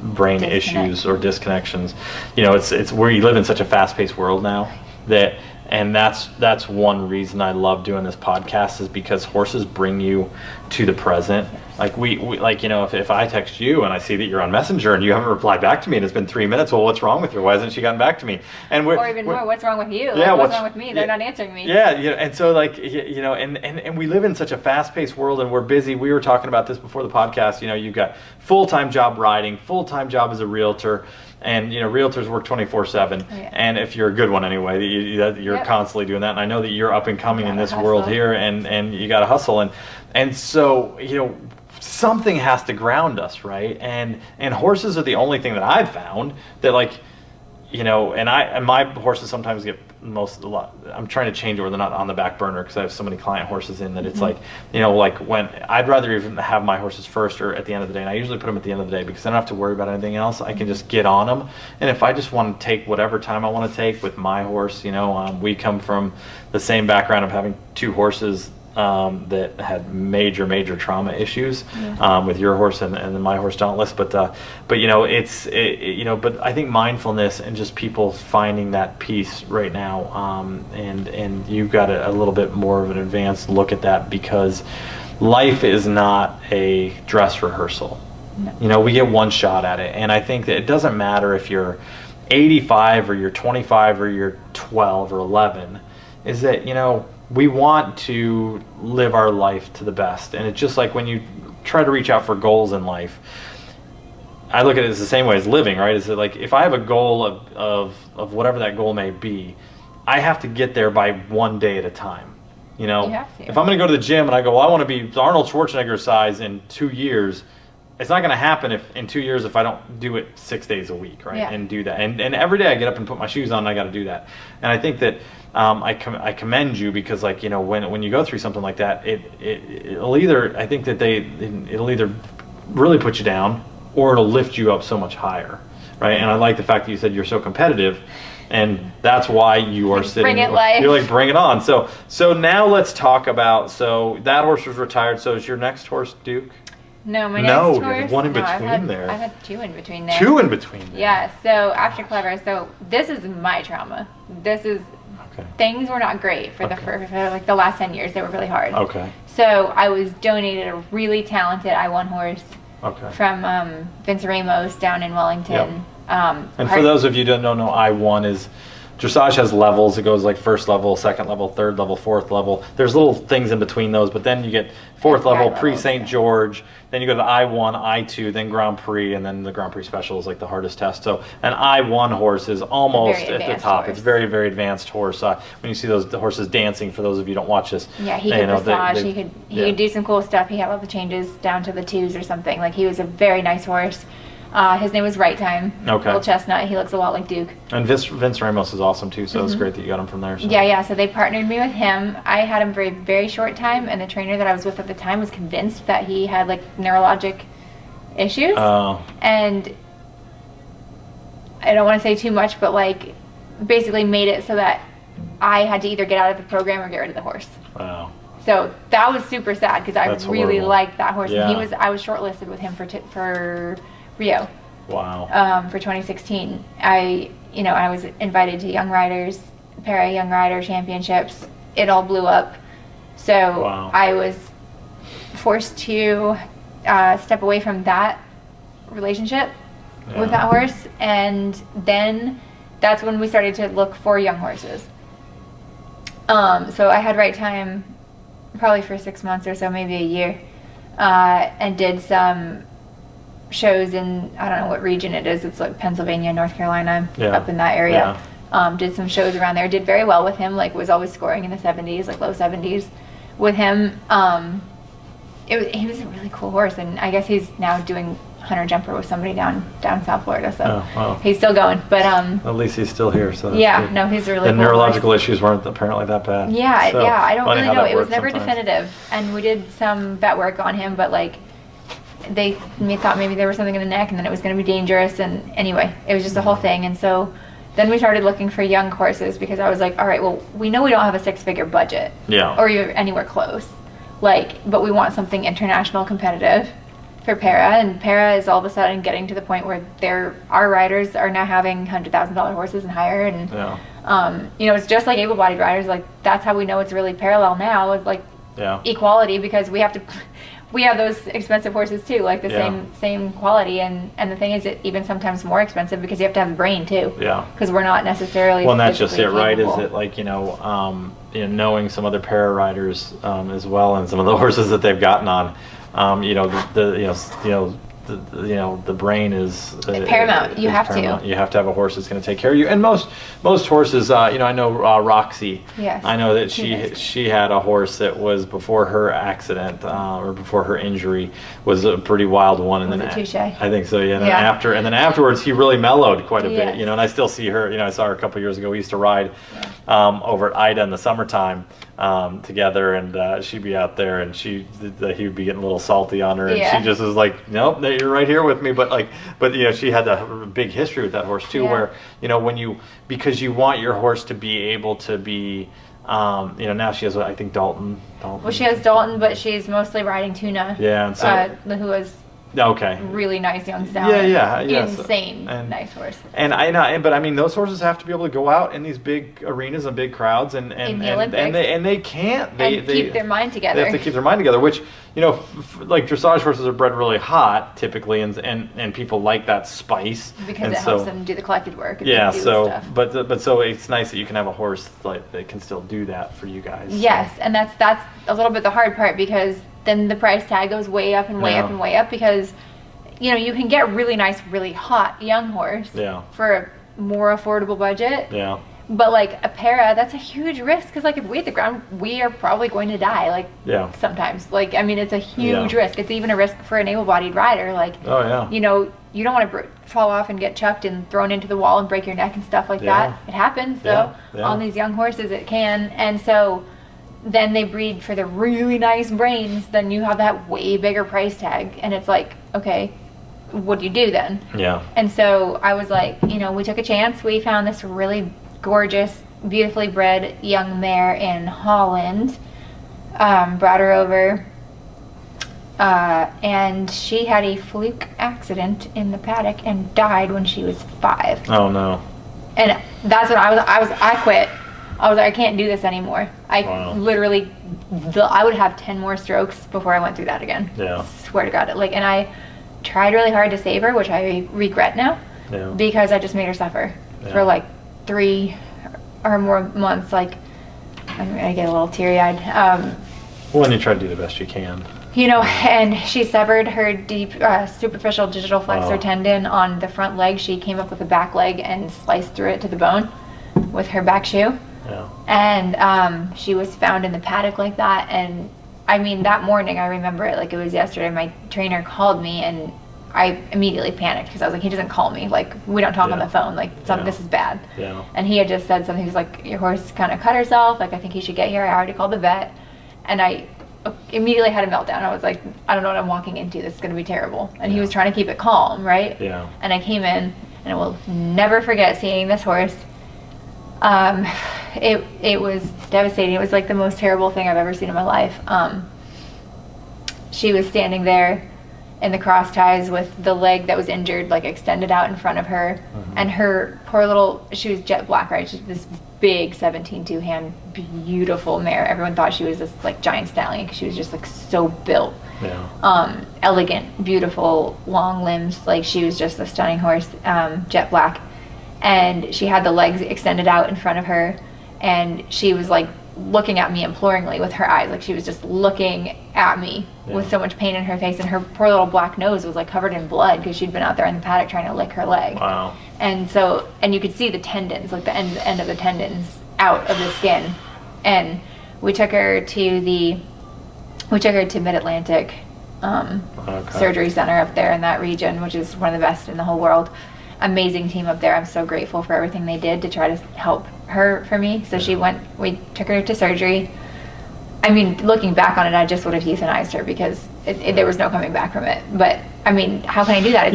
brain issues or disconnections, it's where you live in such a fast-paced world now that, and that's one reason I love doing this podcast, is because horses bring you to the present. Like we like, if I text you and I see that you're on Messenger and you haven't replied back to me and it's been 3 minutes, well, what's wrong with her? Why hasn't she gotten back to me? And or even more, what's wrong with you? Yeah, like, what's wrong with me? They're not answering me. Yeah, and so, like, and we live in such a fast-paced world, and we're busy. We were talking about this before the podcast. You've got full-time job riding, full-time job as a realtor, and realtors work 24/7. Yeah. And if you're a good one anyway, you're constantly doing that. And I know that you're up and coming in this world here, and you got to hustle, and so something has to ground us, right? And horses are the only thing that I've found that, like, and my horses sometimes get I'm trying to change it where they're not on the back burner, because I have so many client horses in that it's like, like, when I'd rather even have my horses first or at the end of the day, and I usually put them at the end of the day because I don't have to worry about anything else. I can just get on them, and if I just want to take whatever time I want to take with my horse, we come from the same background of having two horses that had major trauma issues, with your horse and my horse Dauntless, but I think mindfulness and just people finding that peace right now, and you've got a little bit more of an advanced look at that, because life is not a dress rehearsal. No. You know, we get one shot at it, and I think that it doesn't matter if you're 85 or you're 25 or you're 12 or 11. Is that, you know, we want to live our life to the best, and it's just like when you try to reach out for goals in life. I look at it as the same way as living, right? Is that like if I have a goal of whatever that goal may be, I have to get there by one day at a time. You know, You have to. if I'm going to go to the gym and I go, well, I want to be Arnold Schwarzenegger size in 2 years, it's not going to happen if in 2 years if I don't do it 6 days a week, right? Yeah. And do that. And every day I get up and put my shoes on, and I got to do that. And I think that I commend you because, like, you know, when you go through something like that, it'll either, I think that it'll either really put you down or it'll lift you up so much higher, right? And I like the fact that you said you're so competitive. And that's why you are sitting. Bring it life. You're like, bring it on. So now let's talk about. So that horse was retired. So is your next horse Duke? No, my No, next horse. there's one in I've between there. I've had 2 in between there. 2 in between there. Yeah. So after Clever, so this is my trauma. This is Okay. things were not great for for like the last 10 years. They were really hard. Okay. So I was donated a really talented I1 horse Okay. from Vince Ramos down in Wellington. And for those of you who don't know, I1 is dressage has levels. It goes like first level, second level, third level, fourth level. There's little things in between those, but then you get fourth level, pre-St. George. Then you go to I1, I2, then Grand Prix, and then the Grand Prix Special is like the hardest test. So an I1 horse is almost at the top. Horse. It's very, very advanced horse. When you see the horses dancing, for those of you who don't watch this, Yeah, he could dressage. He could do some cool stuff. He had all the changes down to the 2s or something. Like, he was a very nice horse. His name was Right Time. Okay. Little chestnut. He looks a lot like Duke. And Vince Ramos is awesome too, so it's great that you got him from there. So. Yeah. So they partnered me with him. I had him for a very short time, and the trainer that I was with at the time was convinced that he had like neurologic issues. Oh. And I don't want to say too much, but like basically made it so that I had to either get out of the program or get rid of the horse. Wow. So that was super sad because I That's really horrible. liked that horse. Yeah. And I was shortlisted with him for Rio. Wow. For 2016. I was invited to Young Riders, Para Young Rider Championships. It all blew up. So Wow. I was forced to step away from that relationship with that horse. And then that's when we started to look for young horses. So I had Right Time probably for 6 months or so, maybe a year, and did some shows in, I don't know what region it is. It's like Pennsylvania, North Carolina, up in that area. Yeah. Did some shows around there. Did very well with him. Like, was always scoring in the 70s, like low 70s with him. He was a really cool horse, and I guess he's now doing hunter jumper with somebody down South Florida. So he's still going. But at least he's still here. So yeah, no, he's a really the cool neurological horse. issues weren't apparently that bad. Yeah, so, yeah. I don't really know. It was never sometimes. definitive, and we did some vet work on him, but like they thought maybe there was something in the neck, and then it was going to be dangerous. And anyway, it was just a whole thing. And so then we started looking for young horses because I was like, all right, well, we know we don't have a 6-figure budget, or you're anywhere close, like, but we want something international competitive for Para, and Para is all of a sudden getting to the point where our riders are now having $100,000 horses and higher, and it's just like able-bodied riders. Like, that's how we know it's really parallel now with like equality, because we have those expensive horses too, like the same quality, and the thing is, it even sometimes more expensive because you have to have a brain too. Yeah. Because we're not necessarily. Well, and that's just it, right? capable. Is it like knowing some other Para riders as well, and some of the horses that they've gotten on. The brain is paramount. You have paramount. to. You have to have a horse that's going to take care of you. And most horses, I know Roxy. Yes. I know that she had a horse that was before her accident or before her injury was a pretty wild one. And then Touche? I think so. Yeah. And then afterwards he really mellowed quite a bit. Yes. And I still see her. I saw her a couple years ago. We used to ride over at Ida in the summertime. Together, and she'd be out there, and he would be getting a little salty on her, and she just was like, "Nope, you're right here with me." But she had a big history with that horse too, where because you want your horse to be able to be, now she has I think Dalton. Well, she has Dalton, but she's mostly riding Tuna. Yeah, and so who was Okay. Really nice young stallion. Yes. Insane nice horse. And I know, but I mean, those horses have to be able to go out in these big arenas and big crowds, and they can't. They keep their mind together. They have to keep their mind together, which, you know, like dressage horses are bred really hot typically, and people like that spice because it helps them do the collected work. Yeah. So, but so it's nice that you can have a horse like that can still do that for you guys. Yes, and that's a little bit the hard part, because then the price tag goes way up and way up and way up, because, you know, you can get really nice, really hot young horse for a more affordable budget. Yeah. But like a para, that's a huge risk, because like if we hit the ground, we are probably going to die. Like sometimes, like, I mean, it's a huge risk. It's even a risk for an able-bodied rider. Like, you know, you don't want to fall off and get chucked and thrown into the wall and break your neck and stuff like that. It happens though. On these young horses, it can, and so. Then they breed for the really nice brains, then you have that way bigger price tag, and it's like, okay, what do you do then? Yeah. And so I was like, you know, we took a chance. We found this really gorgeous, beautifully bred young mare in Holland, brought her over, and she had a fluke accident in the paddock and died when she was 5. Oh no. And that's when I quit. I was like, I can't do this anymore. Literally, I would have 10 more strokes before I went through that again. Yeah. Swear to God. Like, and I tried really hard to save her, which I regret now, because I just made her suffer for like 3 or more months. Like, I get a little teary-eyed. Well, and you try to do the best you can. You know, and she severed her deep superficial digital flexor tendon on the front leg. She came up with a back leg and sliced through it to the bone with her back shoe. Yeah. And she was found in the paddock like that. And I mean, that morning, I remember it like it was yesterday. My trainer called me, and I immediately panicked, because I was like, he doesn't call me. Like, we don't talk on the phone. Like, this is bad. Yeah. And he had just said something. He's like, your horse kind of cut herself. Like, I think he should get here. I already called the vet. And I immediately had a meltdown. I was like, I don't know what I'm walking into. This is going to be terrible. And he was trying to keep it calm, right? Yeah. And I came in, and I will never forget seeing this horse. It was devastating. It was like the most terrible thing I've ever seen in my life. She was standing there in the cross ties with the leg that was injured, like extended out in front of her, and her poor little, she was jet black, right? She's this big 17 hand, beautiful mare. Everyone thought she was this like giant stallion, because she was just like so built. Yeah. Elegant, beautiful, long limbs. Like, she was just a stunning horse, jet black. And she had the legs extended out in front of her, and she was like looking at me imploringly with her eyes. Like, she was just looking at me with so much pain in her face, and her poor little black nose was like covered in blood, because she'd been out there in the paddock trying to lick her leg. Wow. And so, and you could see the tendons, like the end of the tendons out of the skin. And we took her to Mid-Atlantic Surgery Center up there in that region, which is one of the best in the whole world. Amazing team up there. I'm so grateful for everything they did to try to help her for me. So we took her to surgery. I mean, looking back on it, I just would have euthanized her, because there was no coming back from it. But I mean, how can I do that?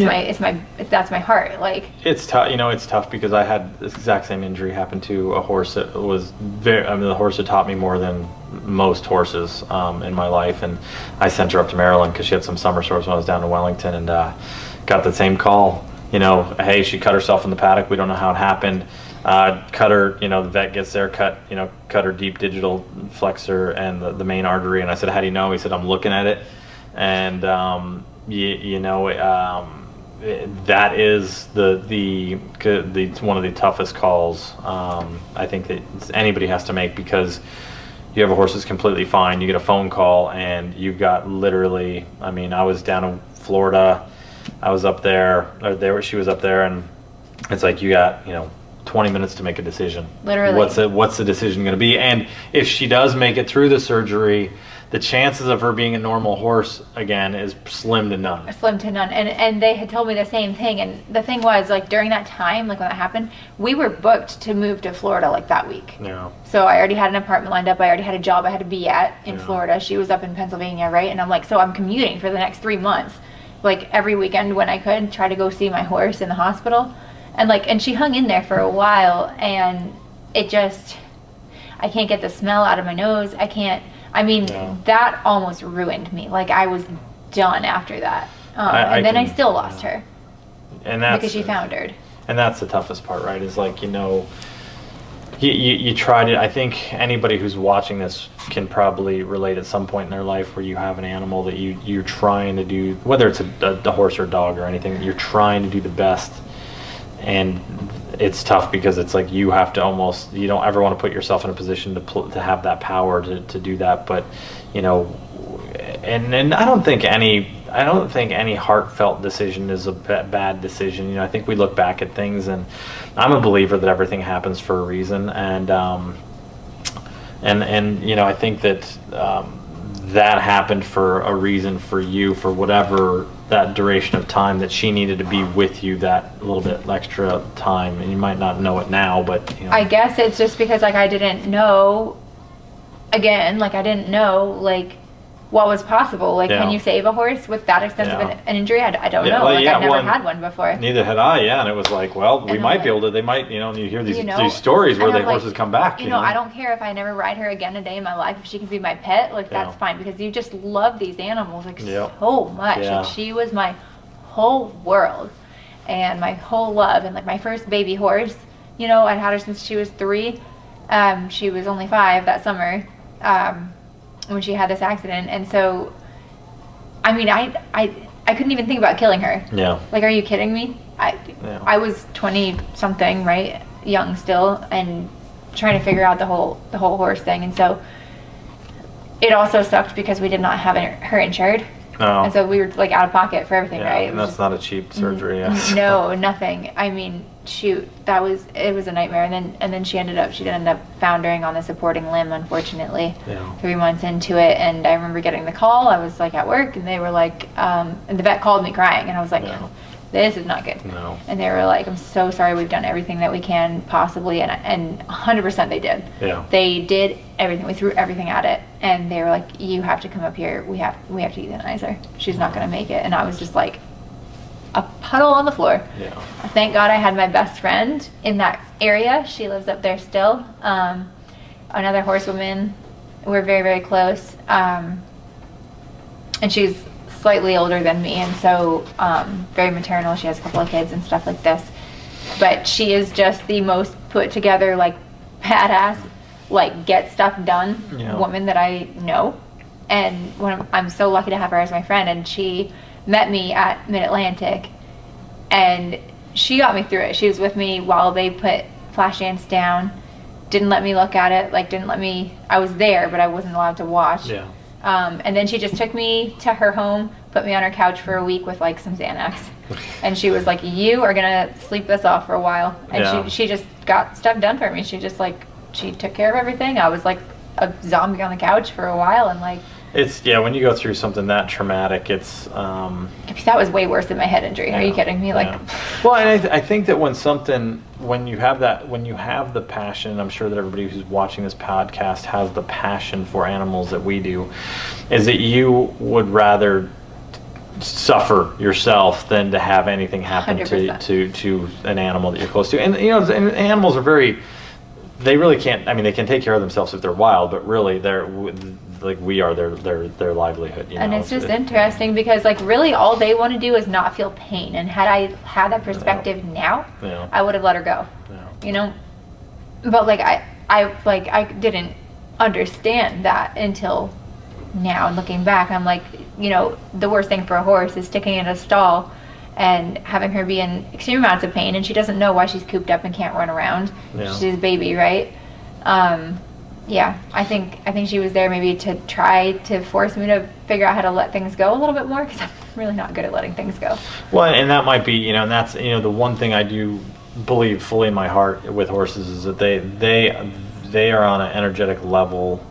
That's my heart. Like, it's tough. You know, it's tough, because I had this exact same injury happen to a horse that was the horse that taught me more than most horses in my life. And I sent her up to Maryland, because she had some summer sores when I was down in Wellington, and got the same call. You know, hey, she cut herself in the paddock. We don't know how it happened. Cut her, you know, the vet gets there, cut her deep digital flexor and the main artery. And I said, how do you know? He said, I'm looking at it. And, that is the one of the toughest calls I think that anybody has to make, because you have a horse that's completely fine. You get a phone call, and you've got literally, I mean, I was down in Florida. I was up there, she was up there, and it's like, you got, 20 minutes to make a decision. Literally. What's the decision going to be? And if she does make it through the surgery, the chances of her being a normal horse again is slim to none. Slim to none. And they had told me the same thing. And the thing was, like, during that time, like when that happened, we were booked to move to Florida like that week. Yeah. So I already had an apartment lined up. I already had a job I had to be at in Florida. She was up in Pennsylvania, right? And I'm like, so I'm commuting for the next 3 months. Like every weekend when I could, try to go see my horse in the hospital. And she hung in there for a while, and it just, I can't get the smell out of my nose. That almost ruined me. Like, I was done after that. And then I still lost her. And that's because she foundered. And that's the toughest part, right? Is like, you know, you try to, I think anybody who's watching this can probably relate at some point in their life where you have an animal that you're trying to do, whether it's a horse or a dog or anything, you're trying to do the best. And it's tough because it's like you have to almost, you don't ever want to put yourself in a position to have that power to do that. But, you know, and I don't think any heartfelt decision is a bad decision. You know, I think we look back at things, and I'm a believer that everything happens for a reason, and you know, I think that that happened for a reason for you, for whatever that duration of time that she needed to be with you, that little bit extra time. And you might not know it now, but you know. I guess it's just because like I didn't know, again, like I didn't know like what was possible. Like, can you save a horse with that extensive an injury? I don't know. Well, like I've never had one before. Neither had I. Yeah, and it was like, well, we might be able to. They might, you know. And you hear these stories where the horses come back. You know, I don't care if I never ride her again a day in my life. If she can be my pet, like that's fine, because you just love these animals like so much. Like she was my whole world and my whole love. And like my first baby horse, you know, I'd had her since she was 3. She was only 5 that summer. When she had this accident, and so I mean I couldn't even think about killing her. Like, are you kidding me? I was 20 something, right, young still, and trying to figure out the whole horse thing. And so it also sucked because we did not have her insured. And so we were like out of pocket for everything, right? And that's not a cheap surgery. No, nothing. I mean, shoot, it was a nightmare. And then she ended up foundering on the supporting limb, unfortunately, 3 months into it. And I remember getting the call. I was like at work, and they were like, and the vet called me crying, and I was like, this is not good. And they were like, I'm so sorry, we've done everything that we can possibly, and 100% they did. They did everything. We threw everything at it, and they were like, you have to come up here. We have to euthanize her. She's not going to make it. And I was just like a puddle on the floor. Thank God I had my best friend in that area. She lives up there still. Another horsewoman. We're very, very close. And she's slightly older than me, and so very maternal. She has a couple of kids and stuff like this, but she is just the most put together, like badass, like get stuff done woman that I know. And I'm so lucky to have her as my friend, and she met me at Mid-Atlantic, and she got me through it. She was with me while they put flash dance down, didn't let me look at it, like I was there, but I wasn't allowed to watch. And then she just took me to her home, put me on her couch for a week with like some Xanax, and she was like, you are gonna sleep this off for a while. And she just got stuff done for me. She just like, she took care of everything. I was like a zombie on the couch for a while, and like, it's when you go through something that traumatic, it's that was way worse than my head injury. Are you kidding me? Like, well, and I think that when you have the passion, I'm sure that everybody who's watching this podcast has the passion for animals that we do, is that you would rather suffer yourself than to have anything happen to an animal that you're close to. And you know, and animals are they really can't, I mean, they can take care of themselves if they're wild, but really they're like we are their livelihood, you know? And it's just interesting because like really all they want to do is not feel pain. And had I had that perspective now, I would have let her go. You know, but like I didn't understand that until now. And looking back, I'm like, you know, the worst thing for a horse is sticking in a stall and having her be in extreme amounts of pain, and she doesn't know why she's cooped up and can't run around. She's a baby, right? I think she was there maybe to try to force me to figure out how to let things go a little bit more, because I'm really not good at letting things go. Well, and that might be, you know, and that's, you know, the one thing I do believe fully in my heart with horses is that they are on an energetic level.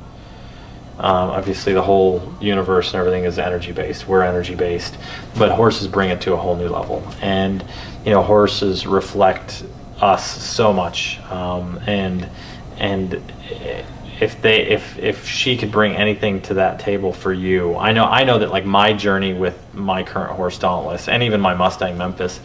Obviously the whole universe and everything is energy based. We're energy based, but horses bring it to a whole new level. And you know, horses reflect us so much. And if she could bring anything to that table for you, I know that like my journey with my current horse Dauntless, and even my Mustang Memphis,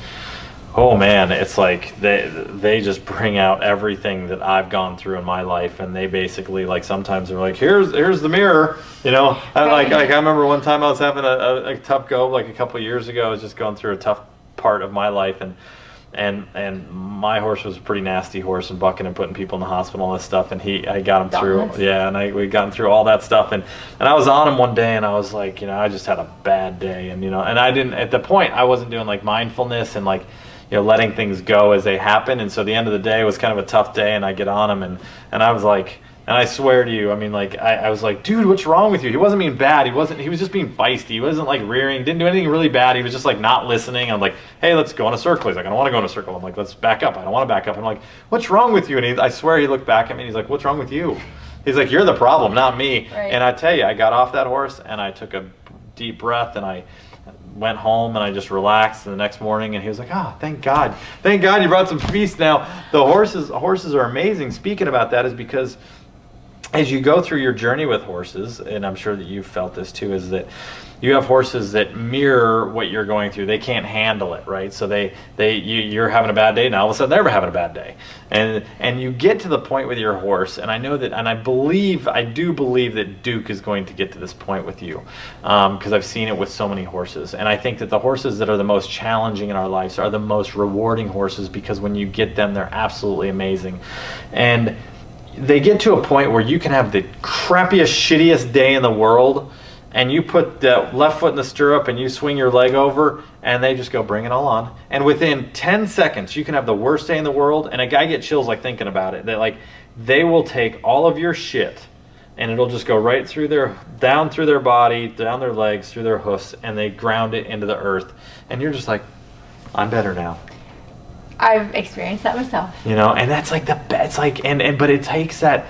Oh man, it's like they just bring out everything that I've gone through in my life, and they basically, like, sometimes they're like, here's the mirror, you know. And like I remember one time I was having a tough go, like a couple of years ago. I was just going through a tough part of my life, and my horse was a pretty nasty horse, and bucking and putting people in the hospital and all this stuff, and I got him through, yeah, and we got him through all that stuff, and I was on him one day, and I was like, you know, I just had a bad day, and you know, and I didn't, at the point I wasn't doing like mindfulness and like, you know, letting things go as they happen. And so the end of the day was kind of a tough day, and I get on him, and I was like, and I swear to you, I mean, like, I was like, dude, what's wrong with you? He wasn't being bad. He was just being feisty. He wasn't like rearing, didn't do anything really bad. He was just like not listening. I'm like, hey, let's go in a circle. He's like, I don't want to go in a circle. I'm like, let's back up. I don't want to back up. I'm like, what's wrong with you? And I swear he looked back at me and he's like, what's wrong with you? He's like, you're the problem, not me. Right. And I tell you, I got off that horse and I took a deep breath and I went home and I just relaxed. And the next morning, and he was like, "Ah, thank God you brought some peace." Now the horses are amazing. Speaking about that is because as you go through your journey with horses, and I'm sure that you've felt this too, is that you have horses that mirror what you're going through. They can't handle it, right? So you're having a bad day, now all of a sudden they're having a bad day, and you get to the point with your horse, and I know that, and I do believe that Duke is going to get to this point with you, because I've seen it with so many horses, and I think that the horses that are the most challenging in our lives are the most rewarding horses, because when you get them, they're absolutely amazing, and they get to a point where you can have the crappiest, shittiest day in the world, and you put the left foot in the stirrup and you swing your leg over, and they just go, bring it all on. And within 10 seconds, you can have the worst day in the world, and I get chills like thinking about it. They will take all of your shit, and it'll just go right through down through their body, down their legs, through their hoofs, and they ground it into the earth. And you're just like, I'm better now. I've experienced that myself. You know, and that's like the best, like, but it takes that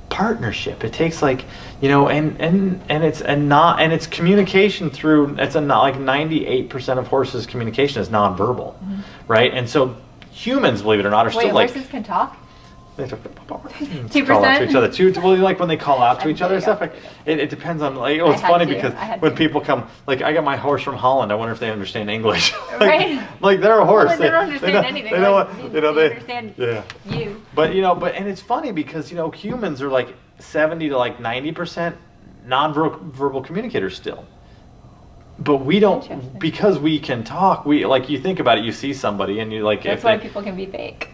partnership. It takes, like, you know, and it's communication through, like 98% of horses' communication is nonverbal, right? And so humans, believe it or not, are still like, horses can talk? They talk 2%? call out to each other. Well, like when they call out to each other and stuff, like, it depends on, like, it's funny because when people come, like, I got my horse from Holland, I wonder if they understand English. Right. Like they're a horse. Well, they don't understand anything. They know what, you know, they understand you. But, you know, and it's funny because, you know, humans are like 70 to like 90% non-verbal communicators still. But we don't, because we can talk, like, you think about it, you see somebody and you like, that's why people can be fake.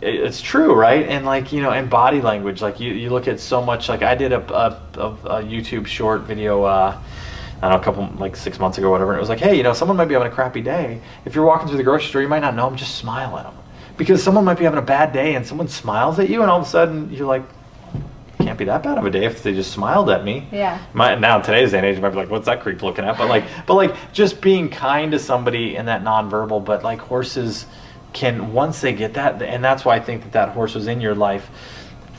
It's true, right? And, like, you know, and body language, like you look at so much, like I did a YouTube short video, I don't know, a couple, like 6 months ago or whatever, and it was like, hey, you know, someone might be having a crappy day. If you're walking through the grocery store, you might not know them, just smile at them. Because someone might be having a bad day and someone smiles at you, and all of a sudden you're like, can't be that bad of a day if they just smiled at me. Yeah. Now in today's day and age, you might be like, what's that creep looking at? But like just being kind to somebody in that nonverbal, but like horses can, once they get that, and that's why I think that horse was in your life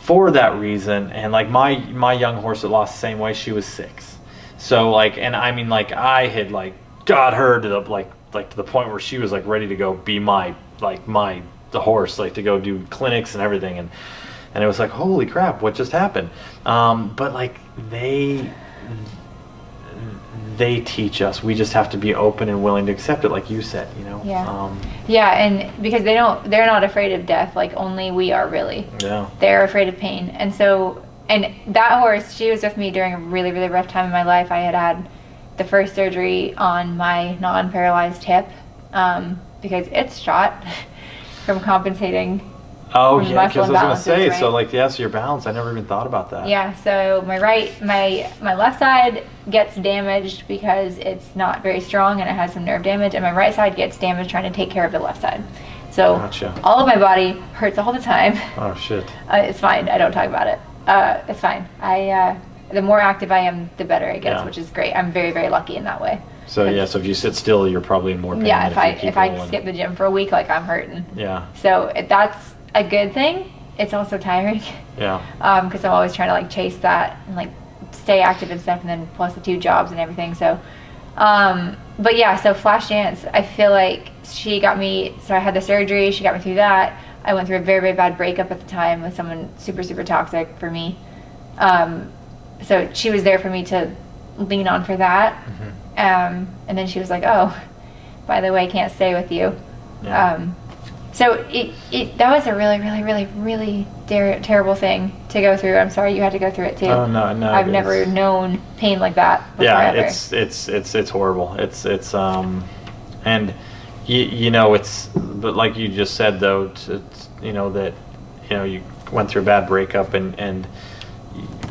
for that reason. And like my young horse that lost the same way, she was 6. So like, and I mean, like, I had like got her to the point where she was like ready to go be the horse, like to go do clinics and everything, and it was like, holy crap, what just happened? But like they teach us. We just have to be open and willing to accept it, like you said, you know. Yeah. Yeah, and because they're not afraid of death, like only we are, really. Yeah. They're afraid of pain, and that horse, she was with me during a really, really rough time in my life. I had the first surgery on my non-paralyzed hip because it's shot from compensating. Oh yeah, because I was gonna say, right? So like, yeah, so your balance. I never even thought about that. Yeah, so my left side gets damaged because it's not very strong and it has some nerve damage, and my right side gets damaged trying to take care of the left side. So gotcha. All of my body hurts all the time. Oh shit. It's fine. I don't talk about it. It's fine. The more active I am, the better it gets, which is great. I'm very, very lucky in that way. So yeah, so if you sit still, you're probably in more pain. Yeah, if I skip the gym for a week, like, I'm hurting. Yeah. So that's a good thing. It's also tiring. Yeah. Because I'm always trying to like chase that and like stay active and stuff, and then plus the 2 jobs and everything. So, but yeah, so Flashdance, I feel like she got me. So I had the surgery. She got me through that. I went through a very, very bad breakup at the time with someone super, super toxic for me. So she was there for me to lean on for that. Mm-hmm. And then she was like, "Oh, by the way, I can't stay with you." Yeah. So that was a really, really, really, really terrible thing to go through. I'm sorry you had to go through it too. Oh no, I've never known pain like that before. Yeah, ever. it's horrible. It's and you know, but like you just said though, you know, that you went through a bad breakup and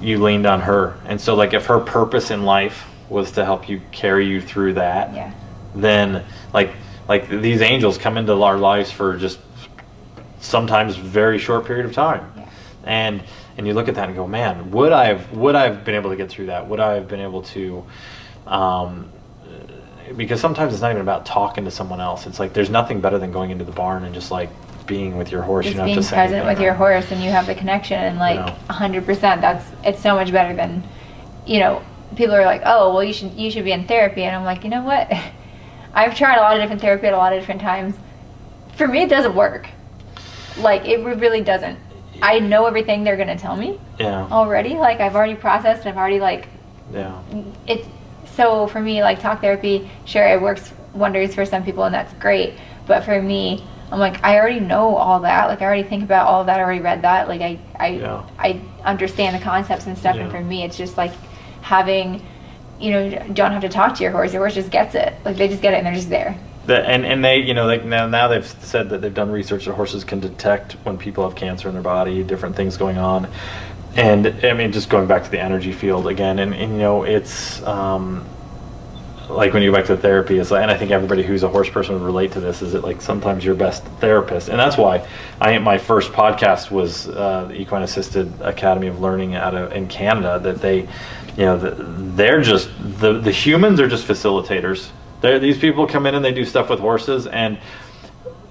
you leaned on her, and so like if her purpose in life was to help you carry you through that, yeah. then like these angels come into our lives for just sometimes very short period of time. Yeah. And you look at that and go, man, would I have been able to get through that? Would I have been able to because sometimes it's not even about talking to someone else. It's like there's nothing better than going into the barn and just like being with your horse. Just you don't have being to say present anything, with your horse, and you have the connection, and like 100%. It's so much better than, people are like, oh well, you should be in therapy, and I'm like, you know what? I've tried a lot of different therapy at a lot of different times. For me, it doesn't work. Like, it really doesn't. I know everything they're gonna tell me. Yeah. Already, like I've already processed. I've already like. Yeah. So for me, like talk therapy, sure, it works wonders for some people, and that's great. But for me, I'm like, I already know all that. Like I already think about all of that. I already read that. Like I understand the concepts and stuff. Yeah. And for me, it's just like having, don't have to talk to your horse. Your horse just gets it. Like they just get it and they're just there. And they, like now they've said that they've done research that horses can detect when people have cancer in their body, different things going on. And I mean, just going back to the energy field again, and it's like when you go back to the therapy, it's like, and I think everybody who's a horse person would relate to this, is that like sometimes your best therapist, and that's why my first podcast was the Equine Assisted Academy of Learning in Canada, that they, they're just the humans are just facilitators. These people come in and they do stuff with horses, and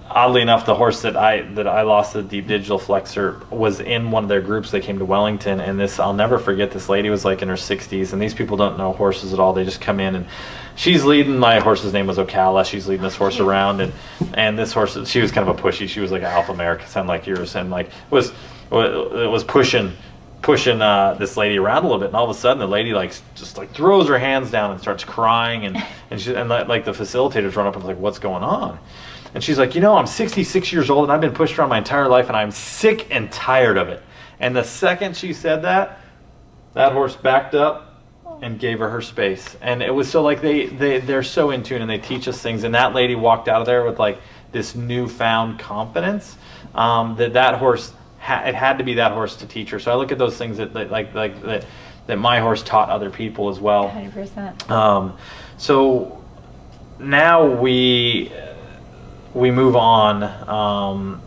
oddly enough, the horse that I lost, the deep digital flexor, was in one of their groups. They came to Wellington, and I'll never forget, this lady was like in her 60s, and these people don't know horses at all. They just come in, and she's leading, my horse's name was Ocala. She's leading this horse around, and this horse, she was kind of a pushy. She was like an Alpha American, sound like yours, and like was pushing this lady around a little bit, and all of a sudden the lady just throws her hands down and starts crying, and the facilitators run up and like, what's going on? And she's like, I'm 66 years old and I've been pushed around my entire life and I'm sick and tired of it. And the second she said that horse backed up and gave her space. And it was so like they're so in tune, and they teach us things. And that lady walked out of there with like this newfound confidence that horse, it had to be that horse to teach her. So I look at those things that my horse taught other people as well. 100%. So now we move on,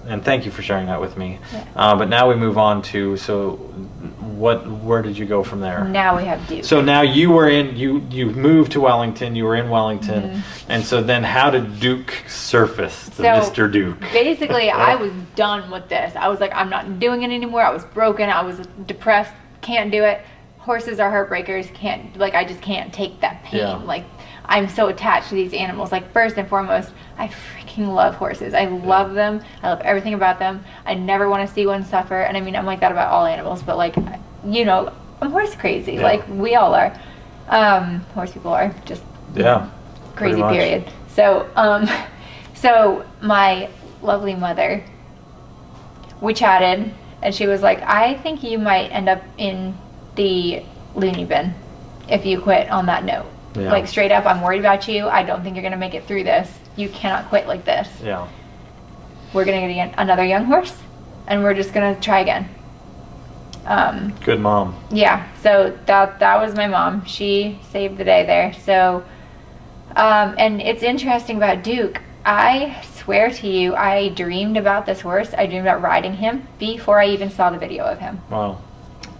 and thank you for sharing that with me. Yeah. But now we move on to, where did you go from there? Now we have Duke. So now you moved to Wellington, you were in Wellington, mm-hmm. and so then how did Duke surface, Mr. Duke? Basically, I was done with this. I was like, I'm not doing it anymore. I was broken, I was depressed, can't do it. Horses are heartbreakers, I just can't take that pain. Yeah. Like, I'm so attached to these animals. Like, first and foremost, I freaking love horses. I love them. I love everything about them. I never want to see one suffer. And I mean, I'm like that about all animals, but like, I'm horse crazy. Yeah. Like, we all are. Horse people are just crazy, period. So, so my lovely mother, we chatted, and she was like, I think you might end up in the loony bin if you quit on that note. Yeah. Like, straight up, I'm worried about you. I don't think you're going to make it through this. You cannot quit like this. Yeah. We're going to get another young horse, and we're just going to try again. Good mom. Yeah. So that was my mom. She saved the day there. So, and it's interesting about Duke. I swear to you, I dreamed about this horse. I dreamed about riding him before I even saw the video of him. Wow.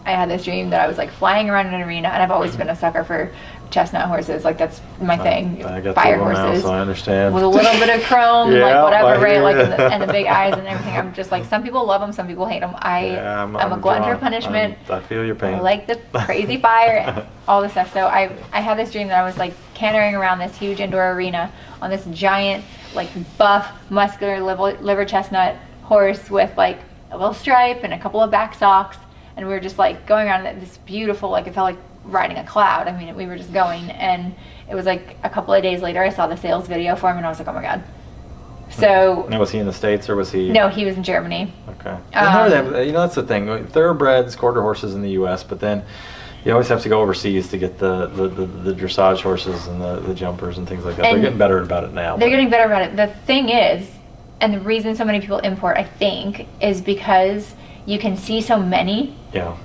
I had this dream that I was like flying around in an arena, and I've always been a sucker for chestnut horses. Like, that's my thing. I got fire now, horses. so I understand. With a little bit of chrome, Yeah, like whatever, right? Like, you. and the big eyes and everything. I'm just like, some people love them, some people hate them. I'm a glutton for punishment. I feel your pain. I like the crazy fire, all this stuff. So I had this dream that I was like cantering around this huge indoor arena on this giant, like, buff, muscular liver chestnut horse with like a little stripe and a couple of back socks. And we were just like going around this beautiful, like, it felt like riding a cloud. I mean, we were just going, and it was like a couple of days later I saw the sales video for him, and I was like, oh my god, So. Now, was he in the States or was he? No, he was in Germany. Okay. That's the thing. Thoroughbreds, quarter horses in the U.S., but then you always have to go overseas to get the dressage horses and the jumpers and things like that. They're getting better about it now. They're getting better about it. The thing is, and the reason so many people import, I think, is because you can see so many. Yeah.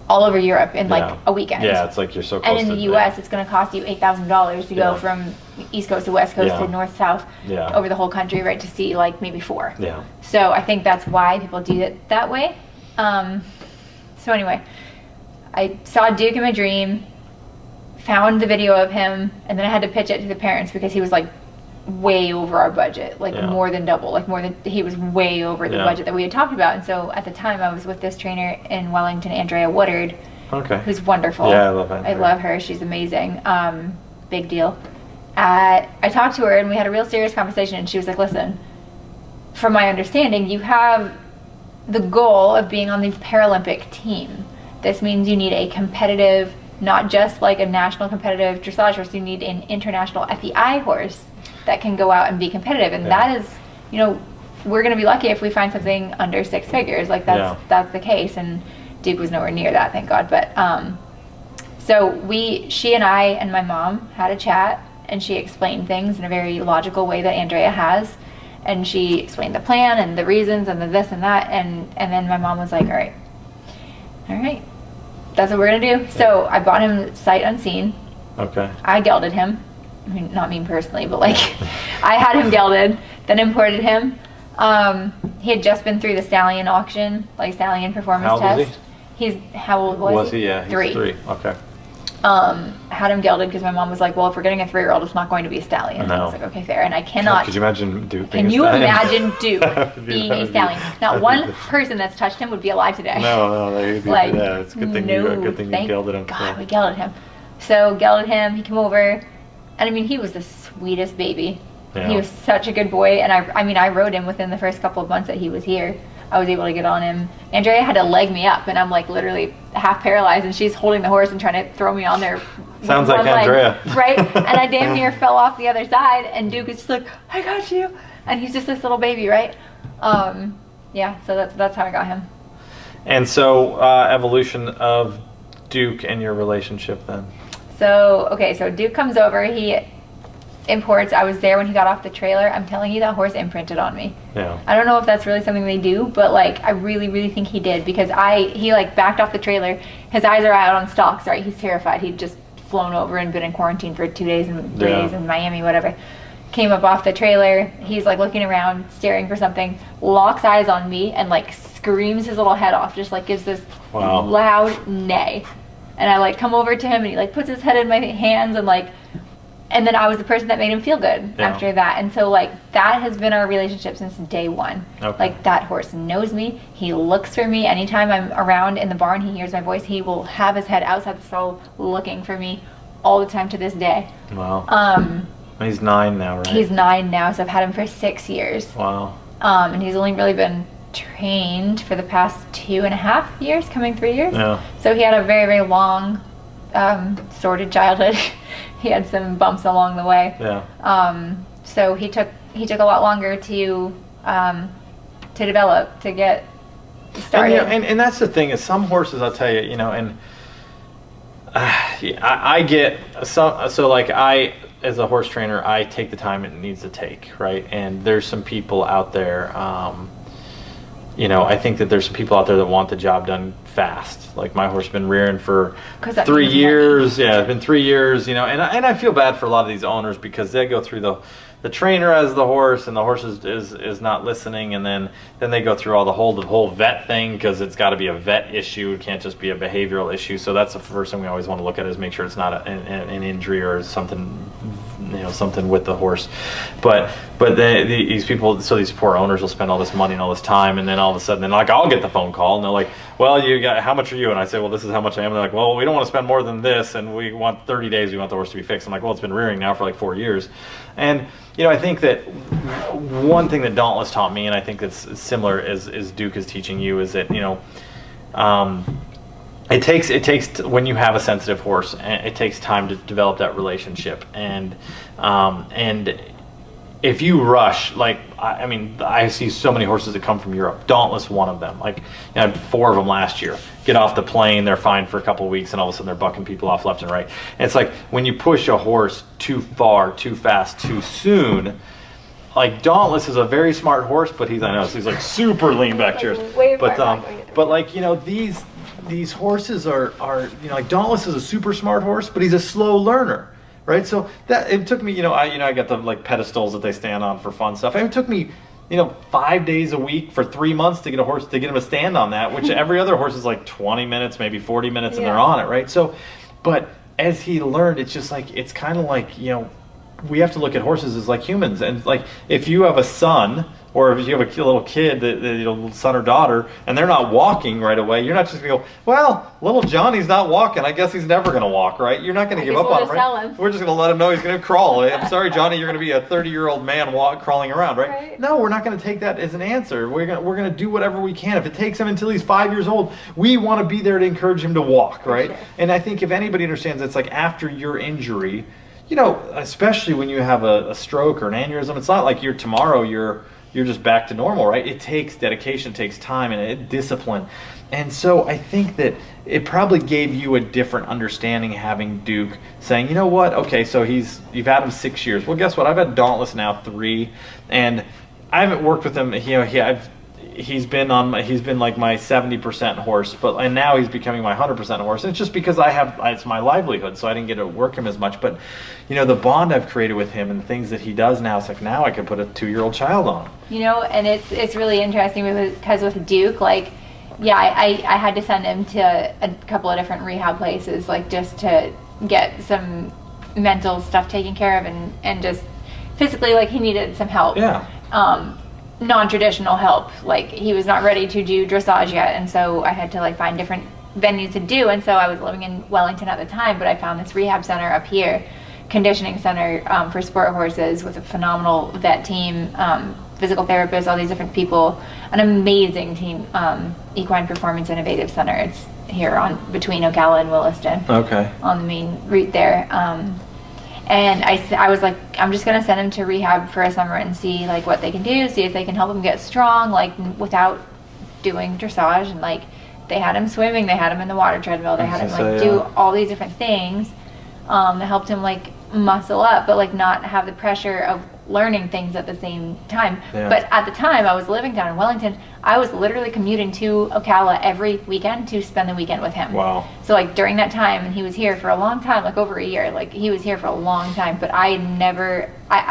All over Europe in like a weekend. Yeah, it's like you're so close. And in the U.S., it's going to cost you $8,000 to go from East Coast to West Coast to North South over the whole country, right? To see like maybe 4. Yeah. So I think that's why people do it that way. So anyway, I saw Duke in my dream, found the video of him, and then I had to pitch it to the parents because he was like way over our budget, like more than double, like more than, he was way over the budget that we had talked about. And so at the time I was with this trainer in Wellington, Andrea Woodard, who's wonderful. Yeah, I love her. I love her. She's amazing. Big deal. I talked to her and we had a real serious conversation, and she was like, listen, from my understanding, you have the goal of being on the Paralympic team. This means you need a competitive, not just like a national competitive dressage horse, you need an international FEI horse that can go out and be competitive. And that is, you know, we're going to be lucky if we find something under 6 figures. Like that's the case. And Duke was nowhere near that, thank God. But so she and I and my mom had a chat, and she explained things in a very logical way that Andrea has. And she explained the plan and the reasons and the this and that. And then my mom was like, all right, that's what we're going to do. So I bought him sight unseen. Okay. I gelded him. I mean, not me personally, but like I had him gelded, then imported him. He had just been through the stallion auction, like stallion performance test. How old was he? Yeah, he's 3. Okay. Had him gelded because my mom was like, well, if we're getting a 3-year-old, it's not going to be a stallion. No. I was like, okay, fair. And I cannot. Could you imagine Duke being Can a you stallion? imagine Duke being a stallion? Not one person that's touched him would be alive today. No, like, it's a good thing you gelded him. God, we gelded him. So gelded him. He came over, and I mean, he was the sweetest baby. Yeah. He was such a good boy, and I rode him within the first couple of months that he was here. I was able to get on him. Andrea had to leg me up, and I'm like literally half paralyzed, and she's holding the horse and trying to throw me on there. Sounds like Andrea. Right? And I damn near fell off the other side, and Duke is just like, I got you. And he's just this little baby, right? Yeah, so that's how I got him. And so evolution of Duke and your relationship then? So Duke comes over, he imports. I was there when he got off the trailer. I'm telling you, that horse imprinted on me. Yeah. I don't know if that's really something they do, but like I really, really think he did, because he like backed off the trailer. His eyes are out on stalks, right? He's terrified. He'd just flown over and been in quarantine for 2 days and 3 days in Miami, whatever. Came up off the trailer. He's like looking around, staring for something, locks eyes on me, and like screams his little head off, just like gives this loud neigh. And I like come over to him, and he like puts his head in my hands, and then I was the person that made him feel good after that. And so like that has been our relationship since day one. Okay. Like that horse knows me. He looks for me. Anytime I'm around in the barn, he hears my voice. He will have his head outside the stall looking for me all the time to this day. Wow. He's 9 now, right? He's 9 now, so I've had him for 6 years. Wow. And he's only really been trained for the past 2.5 years, coming 3 years. Yeah. So he had a very, very long, sordid childhood. He had some bumps along the way. Yeah. So he took a lot longer to develop, to get started. And that's the thing, is some horses, I'll tell you, and I get some. So like as a horse trainer, I take the time it needs to take, right? And there's some people out there. I think that there's some people out there that want the job done fast. Like my horse has been rearing for 3 years. Yeah, it's been 3 years, and I feel bad for a lot of these owners, because they go through the trainer as the horse, and the horse is not listening, and then they go through all the whole vet thing, because it's got to be a vet issue. It can't just be a behavioral issue. So that's the first thing we always want to look at, is make sure it's not an injury or something, something with the horse. But these people, so these poor owners will spend all this money and all this time, and then all of a sudden, like, I'll get the phone call, and they're like, well, how much are you? And I say, well, this is how much I am. And they're like, well, we don't want to spend more than this, and we want 30 days, we want the horse to be fixed. I'm like, well, it's been rearing now for like 4 years. And I think that one thing that Dauntless taught me, and I think that's similar as Duke is teaching you, is that it takes when you have a sensitive horse, it takes time to develop that relationship, and if you rush, like, I mean, I see so many horses that come from Europe. Dauntless, one of them. Like, I had 4 of them last year. Get off the plane, they're fine for a couple of weeks, and all of a sudden they're bucking people off left and right. And it's like when you push a horse too far, too fast, too soon. Like Dauntless is a very smart horse, but he's like super lean back chairs. But like, you know, these horses are you know, like Dauntless is a super smart horse, but he's a slow learner. Right, so that it took me, I got the like pedestals that they stand on for fun stuff. And it took me, 5 days a week for 3 months to get him to stand on that, which every other horse is like 20 minutes, maybe 40 minutes, and they're on it, right? So, but as he learned, it's just like it's kind of like we have to look at horses as like humans, and like if you have a son. Or if you have a little kid, son or daughter, and they're not walking right away, you're not just going to go, well, little Johnny's not walking. I guess he's never going to walk, right? You're not going to give up on him, right? We're just going to let him know he's going to crawl. I'm sorry, Johnny, you're going to be a 30-year-old man crawling around, right? No, we're not going to take that as an answer. We're going to do whatever we can. If it takes him until he's 5 years old, we want to be there to encourage him to walk, right? Sure. And I think if anybody understands, it's like after your injury, especially when you have a stroke or an aneurysm, it's not like tomorrow you're just back to normal, right? It takes dedication, it takes time, and discipline. And so I think that it probably gave you a different understanding having Duke saying, you know what, okay, so you've had him 6 years. Well, guess what? I've had Dauntless now 3, and I haven't worked with him. He's been like my 70% horse, and now he's becoming my 100% horse. And it's just because it's my livelihood, so I didn't get to work him as much. But the bond I've created with him and the things that he does now, it's like now I can put a 2-year-old child on him. And it's really interesting because with Duke, like, yeah, I had to send him to a couple of different rehab places, like just to get some mental stuff taken care of and just physically, like, he needed some help. Yeah. Non-traditional help. Like, he was not ready to do dressage yet, and so I had to like find different venues to do. And so I was living in Wellington at the time, but I found this rehab center up here, conditioning center for sport horses, with a phenomenal vet team, physical therapists, all these different people, an amazing team. Equine Performance Innovative Center. It's here between Ocala and Williston. Okay. On the main route there. And I was like, I'm just going to send him to rehab for a summer and see like what they can do, see if they can help him get strong, like without doing dressage. And like they had him swimming, they had him in the water treadmill, they had him like do all these different things that helped him like muscle up, but like not have the pressure of learning things at the same time. Yeah. But at the time I was living down in Wellington, I was literally commuting to Ocala every weekend to spend the weekend with him. Wow. So like during that time, and he was here for a long time, like over a year, like he was here for a long time, but I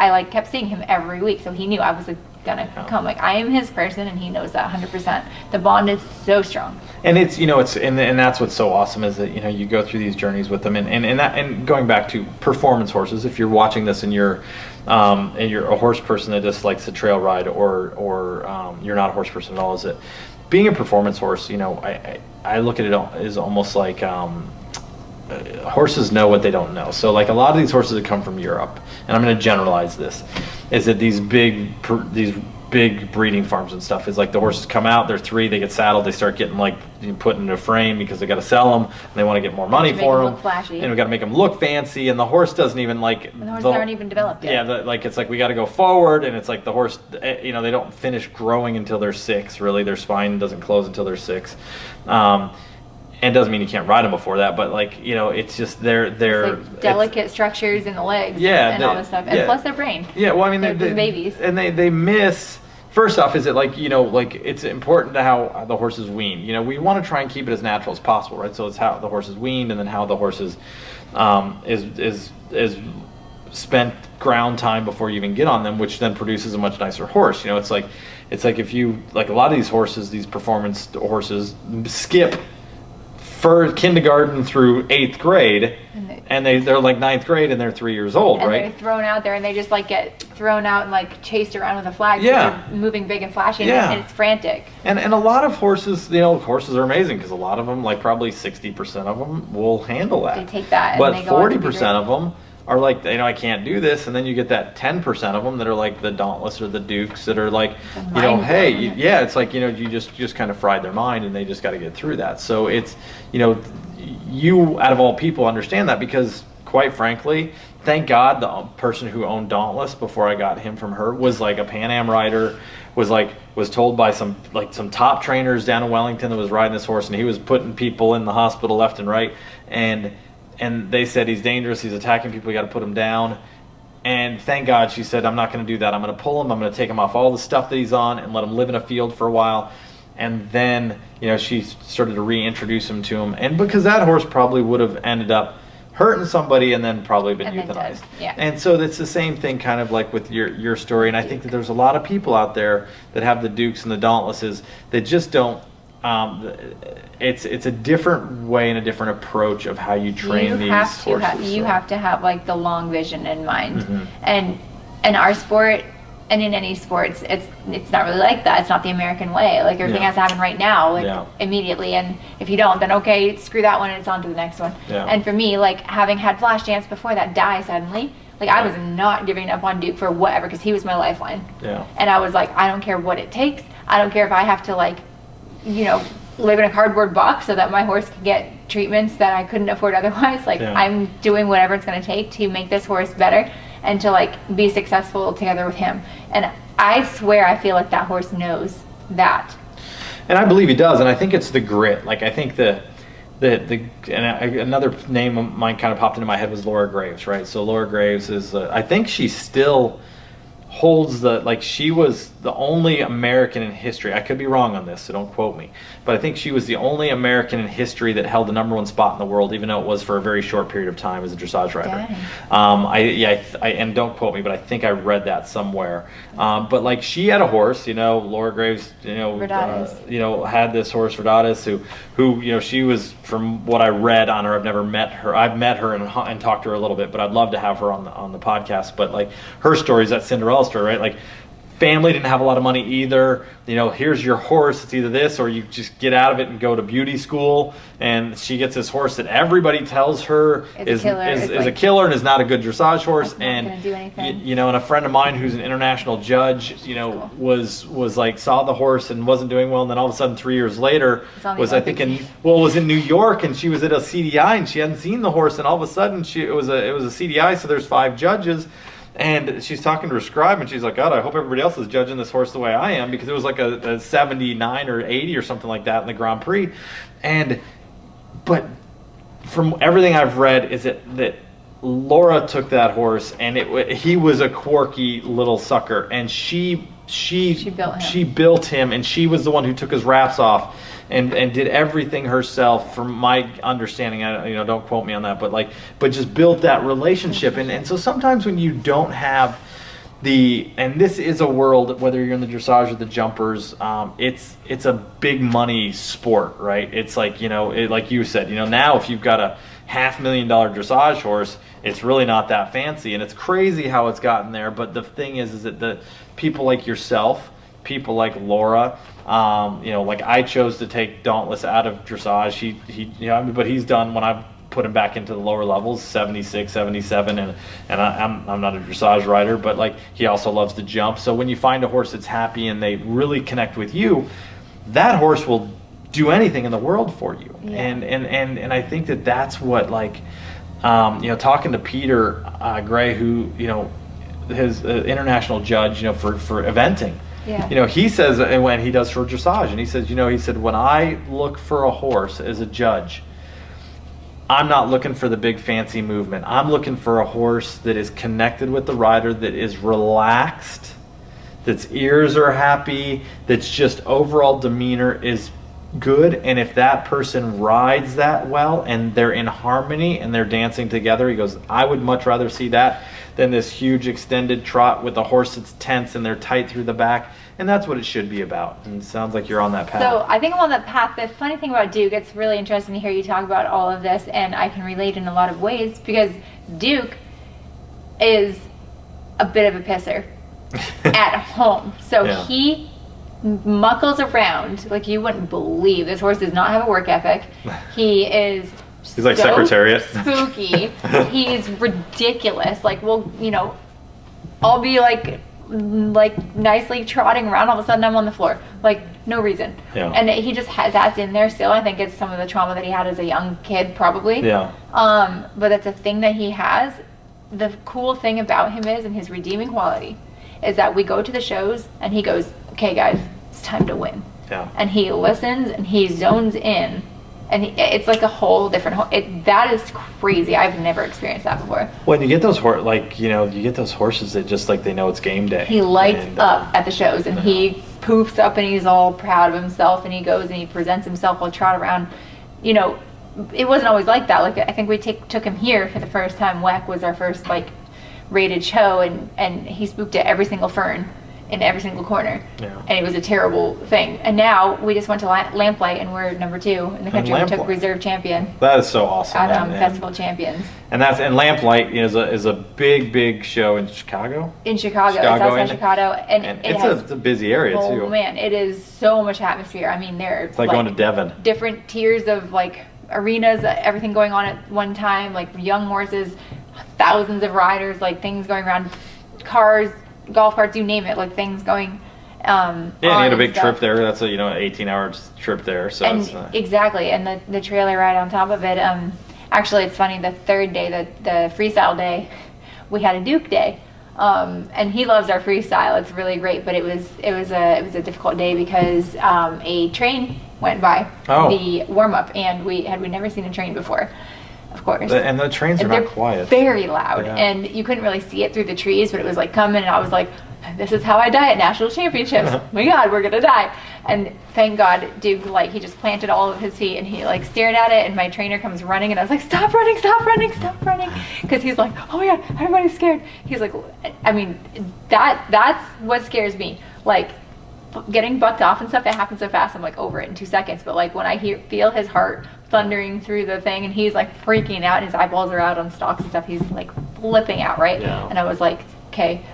like kept seeing him every week, so he knew I was like gonna come. Like I am his person, and he knows that 100%. The bond is so strong. And it's and that's what's so awesome is that you go through these journeys with them, and going back to performance horses. If you're watching this and you're a horse person that just likes to trail ride, or you're not a horse person at all, is it being a performance horse? I look at it as almost like horses know what they don't know. So like a lot of these horses that come from Europe, and I'm going to generalize this, is that these big breeding farms and stuff is like the horses come out, they're 3, they get saddled, they start getting like put in a frame because they got to sell them and they want to get more money for them, and we got to make them look fancy, and the horse doesn't even like, and the horses aren't even developed yet. Yeah, like it's like we got to go forward, and it's like the horse, they don't finish growing until they're 6. Really, their spine doesn't close until they're 6. And doesn't mean you can't ride them before that, but like it's just they're like delicate structures in the legs, and all this stuff, and plus their brain. Yeah, well, I mean, they're babies, and they miss. First off, is it like like it's important to how the horse is weaned. We want to try and keep it as natural as possible, right? So it's how the horse is weaned, and then how the horse is spent ground time before you even get on them, which then produces a much nicer horse. It's like if you like a lot of these horses, these performance horses skip for kindergarten through 8th grade, and they're like 9th grade, and they're 3 years old, and right? They're thrown out there, and they just like get thrown out and like chased around with a flag. Yeah, they're moving big and flashing, and it's frantic. And a lot of horses, horses are amazing because a lot of them, like probably 60% of them, will handle that. They take that, but 40% of them are like, I can't do this, and then you get that 10% of them that are like the Dauntless or the Dukes that are like, hey, it's like you just kind of fried their mind, and they just got to get through that. So it's you out of all people understand that, because quite frankly, thank God the person who owned Dauntless before I got him from her was like a Pan Am rider, was told by some top trainers down in Wellington that was riding this horse, and he was putting people in the hospital left and right, and they said he's dangerous, he's attacking people, you got to put him down. And thank God she said, I'm not going to do that. I'm going to pull him. I'm going to take him off all the stuff that he's on and let him live in a field for a while. And then, she started to reintroduce him to him. And because that horse probably would have ended up hurting somebody and then probably been euthanized. Yeah. And so it's the same thing kind of like with your story. And I think that there's a lot of people out there that have the Dukes and the Dauntlesses that just don't. It's a different way and a different approach of how you train these horses. You have to have like the long vision in mind. And in our sport and in any sports, it's not really like that. It's not the American way. Like everything has to happen right now, like immediately. And if you don't, then okay, screw that one and it's on to the next one. And for me, like having had Flash Dance before that die suddenly, like I was not giving up on Duke for whatever, because he was my lifeline. And I was like, I don't care what it takes. I don't care if I have to like, live in a cardboard box so that my horse can get treatments that I couldn't afford otherwise. Like I'm doing whatever it's going to take to make this horse better and to like be successful together with him. And I swear I feel like that horse knows that. And I believe he does, and I think it's the grit. Like I think another name of mine kind of popped into my head was Laura Graves, right? So Laura Graves is I think she still holds she was the only American in history, I could be wrong on this, so don't quote me, but I think she was the only American in history that held the #1 spot in the world, even though it was for a very short period of time as a dressage rider. And don't quote me, but I think I read that somewhere. But like she had a horse, Laura Graves, had this horse Verdatis, who she was, from what I read on her, I've never met her. I've met her and talked to her a little bit, but I'd love to have her on the podcast. But like her story is that Cinderella story, right? Like family didn't have a lot of money either. Here's your horse. It's either this or you just get out of it and go to beauty school. And she gets this horse that everybody tells her is a killer and is not a good dressage horse. And and a friend of mine who's an international judge, was like saw the horse and wasn't doing well. And then all of a sudden 3 years later was in New York, and she was at a CDI and she hadn't seen the horse. And all of a sudden it was a CDI. So there's 5 judges. And she's talking to her scribe, and she's like, God, I hope everybody else is judging this horse the way I am, because it was like a 79 or 80 or something like that in the Grand Prix. But from everything I've read, is that Laura took that horse, and he was a quirky little sucker, and she built him, and she was the one who took his wraps off and did everything herself, from my understanding. Don't quote me on that, but just built that relationship. And so sometimes when you don't have and this is a world, whether you're in the dressage or the jumpers, it's a big money sport, right? It's like, like you said, now if you've got a $500,000 dressage horse, it's really not that fancy, and it's crazy how it's gotten there. But the thing is that the people like yourself, people like Laura, like I chose to take Dauntless out of dressage. But he's done, when I've put him back into the lower levels, 76, 77, and I'm not a dressage rider, but like he also loves to jump. So when you find a horse that's happy and they really connect with you, that horse will do anything in the world for you. And I think that's what, like, talking to Peter Gray, who his international judge, for eventing. He says, and when he does for dressage, and he said, when I look for a horse as a judge, I'm not looking for the big fancy movement. I'm looking for a horse that is connected with the rider, that is relaxed, that's ears are happy, that's just overall demeanor is good. And if that person rides that well and they're in harmony and they're dancing together, he goes, I would much rather see that than this huge extended trot with a horse that's tense and they're tight through the back. And that's what it should be about. And it sounds like you're on that path. So I think I'm on that path. The funny thing about Duke, it's really interesting to hear you talk about all of this, and I can relate in a lot of ways, because Duke is a bit of a pisser at home. So he muckles around like you wouldn't believe. This horse does not have a work ethic. He's like Secretariat. Spooky. He's ridiculous. Like, I'll be like nicely trotting around, all of a sudden I'm on the floor, like no reason. And he just that's in there still. I think it's some of the trauma that he had as a young kid, probably. But it's a thing that he has, the cool thing about him is, and his redeeming quality, is that we go to the shows and he goes, okay guys, it's time to win. Yeah. And he listens and he zones in, and it's like a whole different that is crazy. I've never experienced that before. When you get those you get those horses that just like they know it's game day. He lights up at the shows, and he poofs up and he's all proud of himself, and he goes and he presents himself while trot around. You know, it wasn't always like that. Like I think we took him here for the first time. WEC was our first like rated show, and he spooked at every single fern in every single corner. Yeah. And it was a terrible thing. And now we just went to Lamplight, and we're number 2 in the country. We took reserve champion. That is so awesome. At Festival Champions. And Lamplight is a big show in Chicago. In Chicago, it's outside Chicago, and it's a busy area too. Oh man, it is so much atmosphere. I mean, it's like going to Devon. Different tiers of like arenas, everything going on at one time, like young horses, thousands of riders, like things going around, cars, golf carts, you name it, like things going and you had a big trip there. That's a 18-hour trip there. So exactly, and the trailer ride on top of it. Actually, it's funny, the third day, the freestyle day, we had a Duke day, and he loves our freestyle. It's really great, but it was a difficult day because a train went by the warm-up, and we'd never seen a train before. Of course. And the trains are not quiet. Very loud. Yeah. And you couldn't really see it through the trees, but it was like coming, and I was like, this is how I die at national championships. Oh my God, we're gonna die. And thank God, Duke, like, he just planted all of his feet and he like stared at it, and my trainer comes running, and I was like, stop running, because he's like, oh yeah, everybody's scared. He's like, I mean, that's what scares me. Like, getting bucked off and stuff, it happens so fast, I'm like over it in 2 seconds. But like when I feel his heart thundering through the thing, and he's like freaking out, and his eyeballs are out on stalks and stuff, he's like flipping out, right? Yeah. And I was like, okay,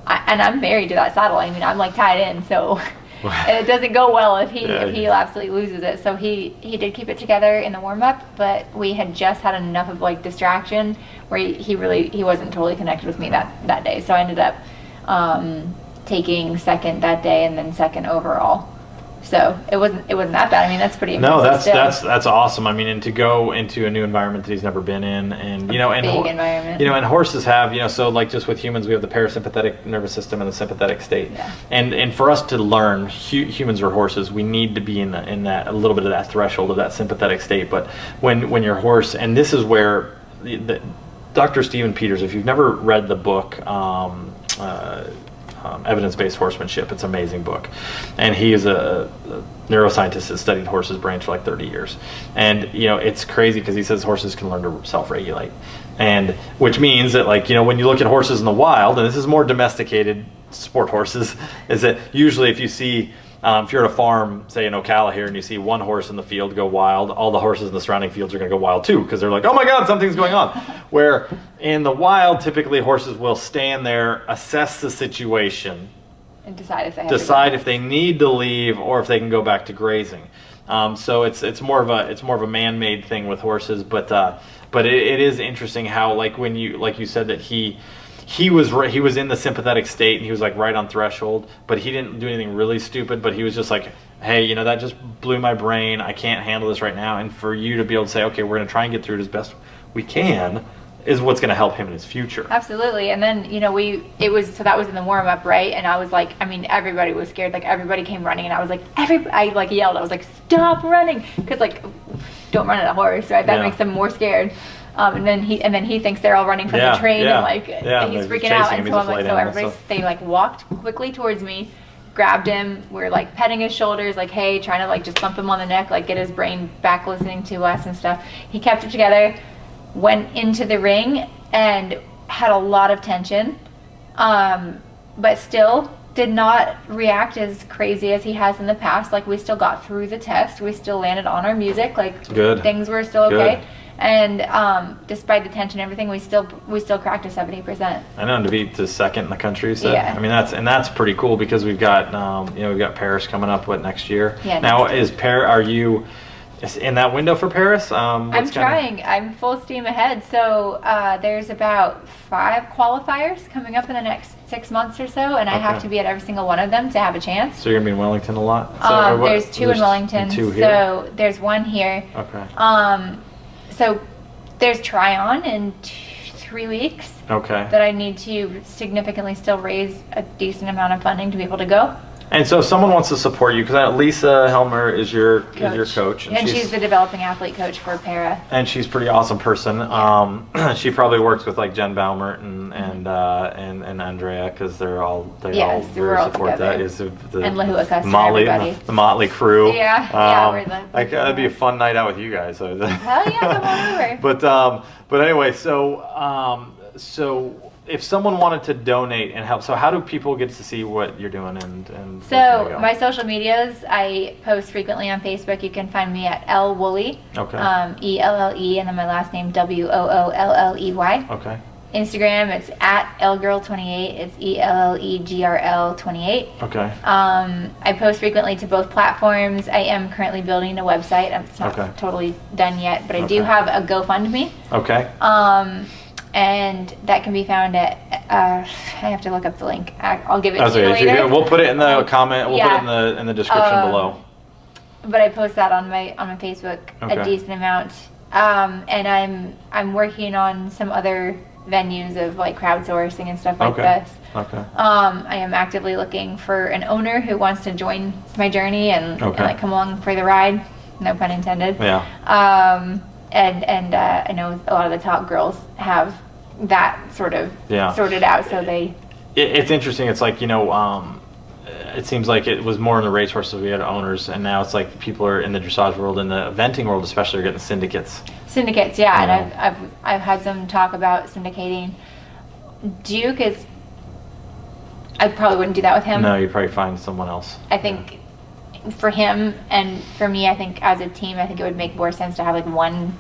and I'm married to that saddle. I mean, I'm like tied in, so and it doesn't go well if he absolutely loses it. So he did keep it together in the warm up, but we had just had enough of like distraction where he wasn't totally connected with me that day. So I ended up taking second that day, and then second overall. So it wasn't that bad. I mean, that's pretty impressive. No, that's awesome. I mean, and to go into a new environment that he's never been in, and big environment. And horses have, so like just with humans, we have the parasympathetic nervous system and the sympathetic state. Yeah. And for us to learn humans or horses, we need to be in that a little bit of that threshold of that sympathetic state. But when your horse, and this is where Dr. Stephen Peters, if you've never read the book, Evidence-Based Horsemanship, it's an amazing book, and he is a neuroscientist that studied horses' brains for like 30 years, and it's crazy because he says horses can learn to self-regulate, and which means that like when you look at horses in the wild, and this is more domesticated sport horses, is that usually if you see if you're at a farm, say in Ocala here, and you see one horse in the field go wild, all the horses in the surrounding fields are going to go wild too, because they're like, oh my God, something's going on. Where in the wild, typically horses will stand there, assess the situation, and decide if they need to leave or if they can go back to grazing. So it's more of a man-made thing with horses, but it is interesting how like you said that he was in the sympathetic state, and he was like right on threshold, but he didn't do anything really stupid, but he was just like, hey, that just blew my brain, I can't handle this right now. And for you to be able to say, okay, we're going to try and get through it as best we can, is what's going to help him in his future. Absolutely. And then that was in the warm-up, right? And I was like, I mean, everybody was scared, like everybody came running, and I was like, I like yelled, I was like, stop running, because like, don't run at a horse, right? That makes them more scared. And then he thinks they're all running from the train, and like he's freaking out. And so I'm like, they like walked quickly towards me, grabbed him. We're like petting his shoulders, like, hey, trying to like just thump him on the neck, like get his brain back listening to us and stuff. He kept it together, went into the ring, and had a lot of tension, but still did not react as crazy as he has in the past. Like, we still got through the test. We still landed on our music. Like, good. Things were still okay. Good. And despite the tension and everything, we still cracked a 70%. I know, to be to second in the country. So yeah. I mean, that's pretty cool, because we've got we've got Paris coming up next year. Yeah. Now are you in that window for Paris? I'm trying. I'm full steam ahead. So there's about 5 qualifiers coming up in the next 6 months or so, and I have to be at every single one of them to have a chance. So you're gonna be in Wellington a lot? There's 2 in Wellington. 2 here? So there's 1 here. Okay. So there's Tryon in 3 weeks. Okay. That I need to significantly still raise a decent amount of funding to be able to go. And so if someone wants to support you, because Lisa Helmer is your coach. And she's the developing athlete coach for Para. And she's a pretty awesome person. Yeah. She probably works with like Jen Baumert and Andrea, because they're all very supportive. That is the and Lahua Custer, the Motley crew. Yeah, we're that'd be a fun night out with you guys. Hell yeah, come on over. But anyway, so if someone wanted to donate and help, so how do people get to see what you're doing and so my social medias, I post frequently on Facebook. You can find me at Elle Wooley. Okay. ELLE, and then my last name WOOLLEY. Okay. Instagram, it's at ELLGirl28. It's ELLEGRL28. Okay. I post frequently to both platforms. I am currently building a website. It's not totally done yet, but I do have a GoFundMe. Okay. And that can be found at, I have to look up the link. I'll give it to you later. We'll put it in the comment. We'll put it in the description below. But I post that on my Facebook a decent amount. And I'm working on some other venues of like crowdsourcing and stuff like this. Okay. I am actively looking for an owner who wants to join my journey and like come along for the ride. No pun intended. Yeah. And I know a lot of the top girls have that sort of sorted out, so it's interesting. It's like, it seems like it was more in the racehorses we had owners, and now it's like people are in the dressage world, in the eventing world especially, are getting syndicates. And I've had some talk about syndicating. Duke is, I probably wouldn't do that with him. No, you'd probably find someone else. I think for him and for me, I think as a team, I think it would make more sense to have like one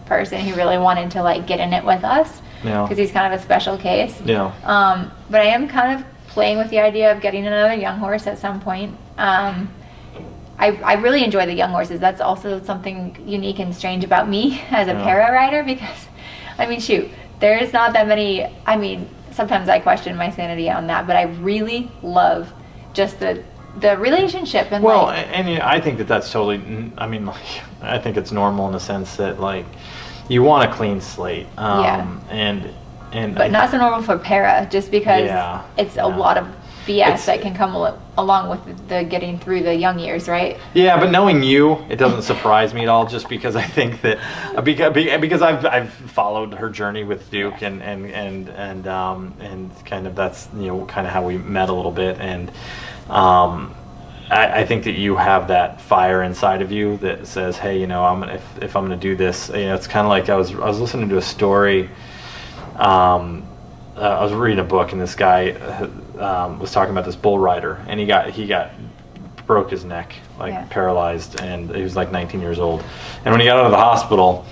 person who really wanted to like get in it with us, because he's kind of a special case. But I am kind of playing with the idea of getting another young horse at some point. I really enjoy the young horses. That's also something unique and strange about me as a para rider, because I mean, shoot, there is not that many. I mean, sometimes I question my sanity on that, but I really love just the relationship. And I think that's totally, I mean, like, I think it's normal in the sense that like you want a clean slate. But not so normal for para, just because it's a lot of BS that can come along with the getting through the young years, right? Yeah, but knowing you, it doesn't surprise me at all, just because I think that because I've followed her journey with Duke and kind of that's kind of how we met a little bit, and I think that you have that fire inside of you that says, hey, if I'm gonna do this, it's kind of like I was listening to a story. I was reading a book, and this guy was talking about this bull rider, and he broke his neck, paralyzed, and he was like 19 years old. And when he got out of the hospital,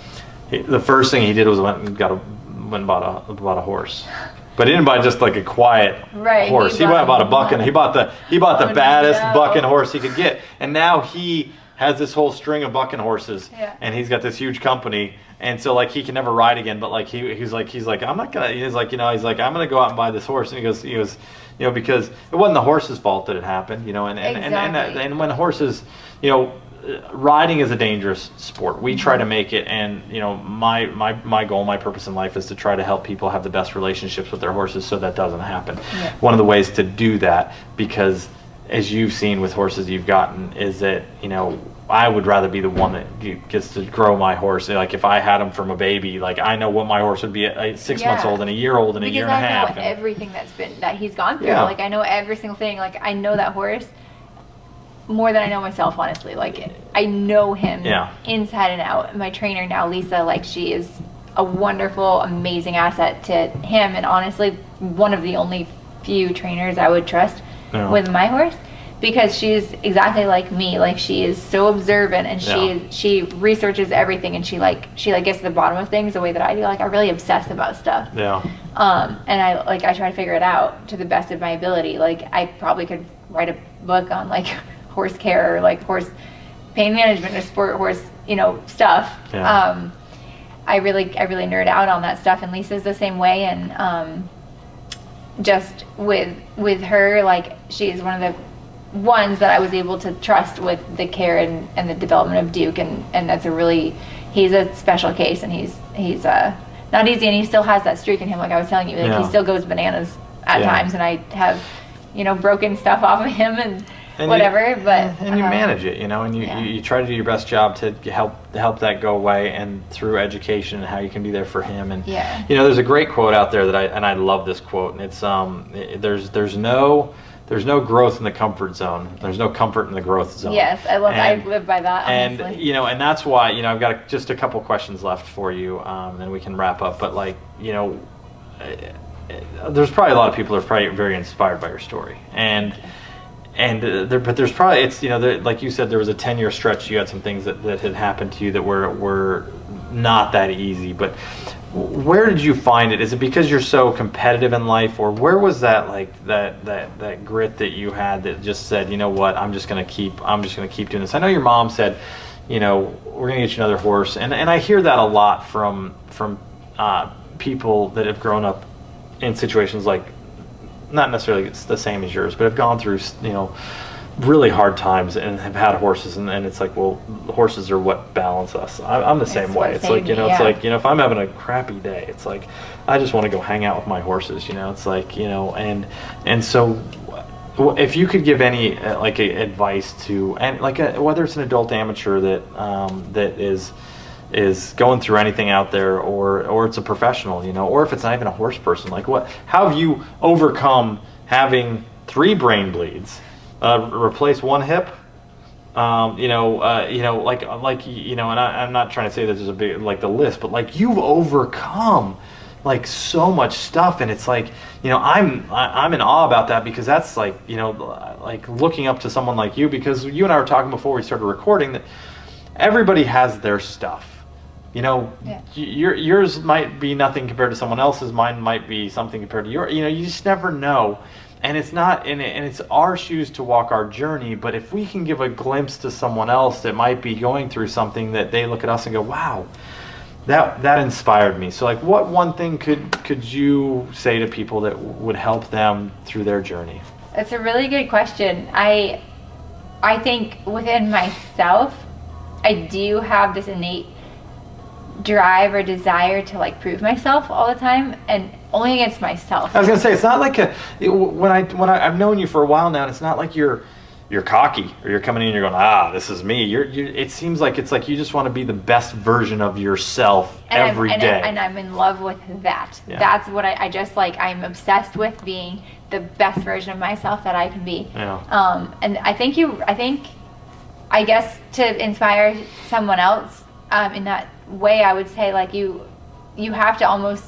the first thing he did was went and bought a horse. But he didn't buy just like a quiet horse. He went and bought a bucking. He bought the baddest bucking horse he could get, and now he has this whole string of bucking horses, and he's got this huge company. And so like he can never ride again, but like he's like I'm not gonna. He's like I'm gonna go out and buy this horse. And he goes because it wasn't the horse's fault that it happened, and when horses, riding is a dangerous sport. We try to make it, and my goal, my purpose in life is to try to help people have the best relationships with their horses, so that doesn't happen. One of the ways to do that, because as you've seen with horses you've gotten, is that I would rather be the one that gets to grow my horse. Like if I had him from a baby, like I know what my horse would be at 6 months old and a year old and a year and a half. Because I know everything that he's gone through. Like I know every single thing. Like I know that horse more than I know myself, honestly. Like I know him inside and out. My trainer now, Lisa, like she is a wonderful, amazing asset to him, and honestly one of the only few trainers I would trust with my horse. Because she's exactly like me. Like she is so observant, and she researches everything, and she gets to the bottom of things the way that I do. Like I really obsess about stuff. And I try to figure it out to the best of my ability. Like I probably could write a book on like horse care or like horse pain management or sport horse stuff. I really nerd out on that stuff, and Lisa's the same way. And just with her, like she's one of the ones that I was able to trust with the care and the development of Duke, and that's he's a special case, and he's not easy, and he still has that streak in him, like I was telling you. Like, he still goes bananas at times, and I have, you know, broken stuff off of him and whatever. But you manage it, you know, and you try to do your best job to help that go away, and through education and how you can be there for him. And you know, there's a great quote out there that I love this quote, and it's there's no growth in the comfort zone. There's no comfort in the growth zone. Yes, I live by that, honestly. And, you know, and that's why, you know, I've got just a couple questions left for you, and we can wrap up. But, like, you know, there's probably a lot of people who are probably very inspired by your story. But there's probably, it's, you know, like you said, there was a 10-year stretch. You had some things that had happened to you that were not that easy. But where did you find it? Is it because you're so competitive in life, or where was that, like, that grit that you had that just said, you know what, I'm just gonna keep doing this? I know your mom said, you know, we're gonna get you another horse, and I hear that a lot from people that have grown up in situations like, not necessarily it's the same as yours, but have gone through, you know, really hard times and have had horses, and it's like, well, horses are what balance us. I'm the same way. It's like, you know, it's like, you know, if I'm having a crappy day, it's like, I just want to go hang out with my horses, you know. It's like, you know, and so if you could give any like advice to, and like whether it's an adult amateur that is going through anything out there, or it's a professional, you know, or if it's not even a horse person, like how have you overcome having 3 brain bleeds, replace 1 hip, you know, like, you know, and I'm not trying to say this is a big, like, the list, but like, you've overcome like so much stuff, and it's like, you know, I'm in awe about that, because that's like, you know, like looking up to someone like you, because you and I were talking before we started recording that everybody has their stuff. You know, yours might be nothing compared to someone else's. Mine might be something compared to yours. You know, you just never know. And it's not, and it's our shoes to walk our journey. But if we can give a glimpse to someone else that might be going through something, that they look at us and go, wow, that inspired me. So, like, what one thing could you say to people that would help them through their journey? That's a really good question. I think within myself, I do have this innate drive or desire to, like, prove myself all the time, and only against myself. I was gonna say, it's not like when I've known you for a while now, and it's not like you're cocky, or you're coming in and you're going, this is me. It seems like it's like you just want to be the best version of yourself every day. And I'm in love with that. Yeah. That's what I just, like, I'm obsessed with being the best version of myself that I can be. Yeah. And I guess to inspire someone else in that way, I would say, like, you have to almost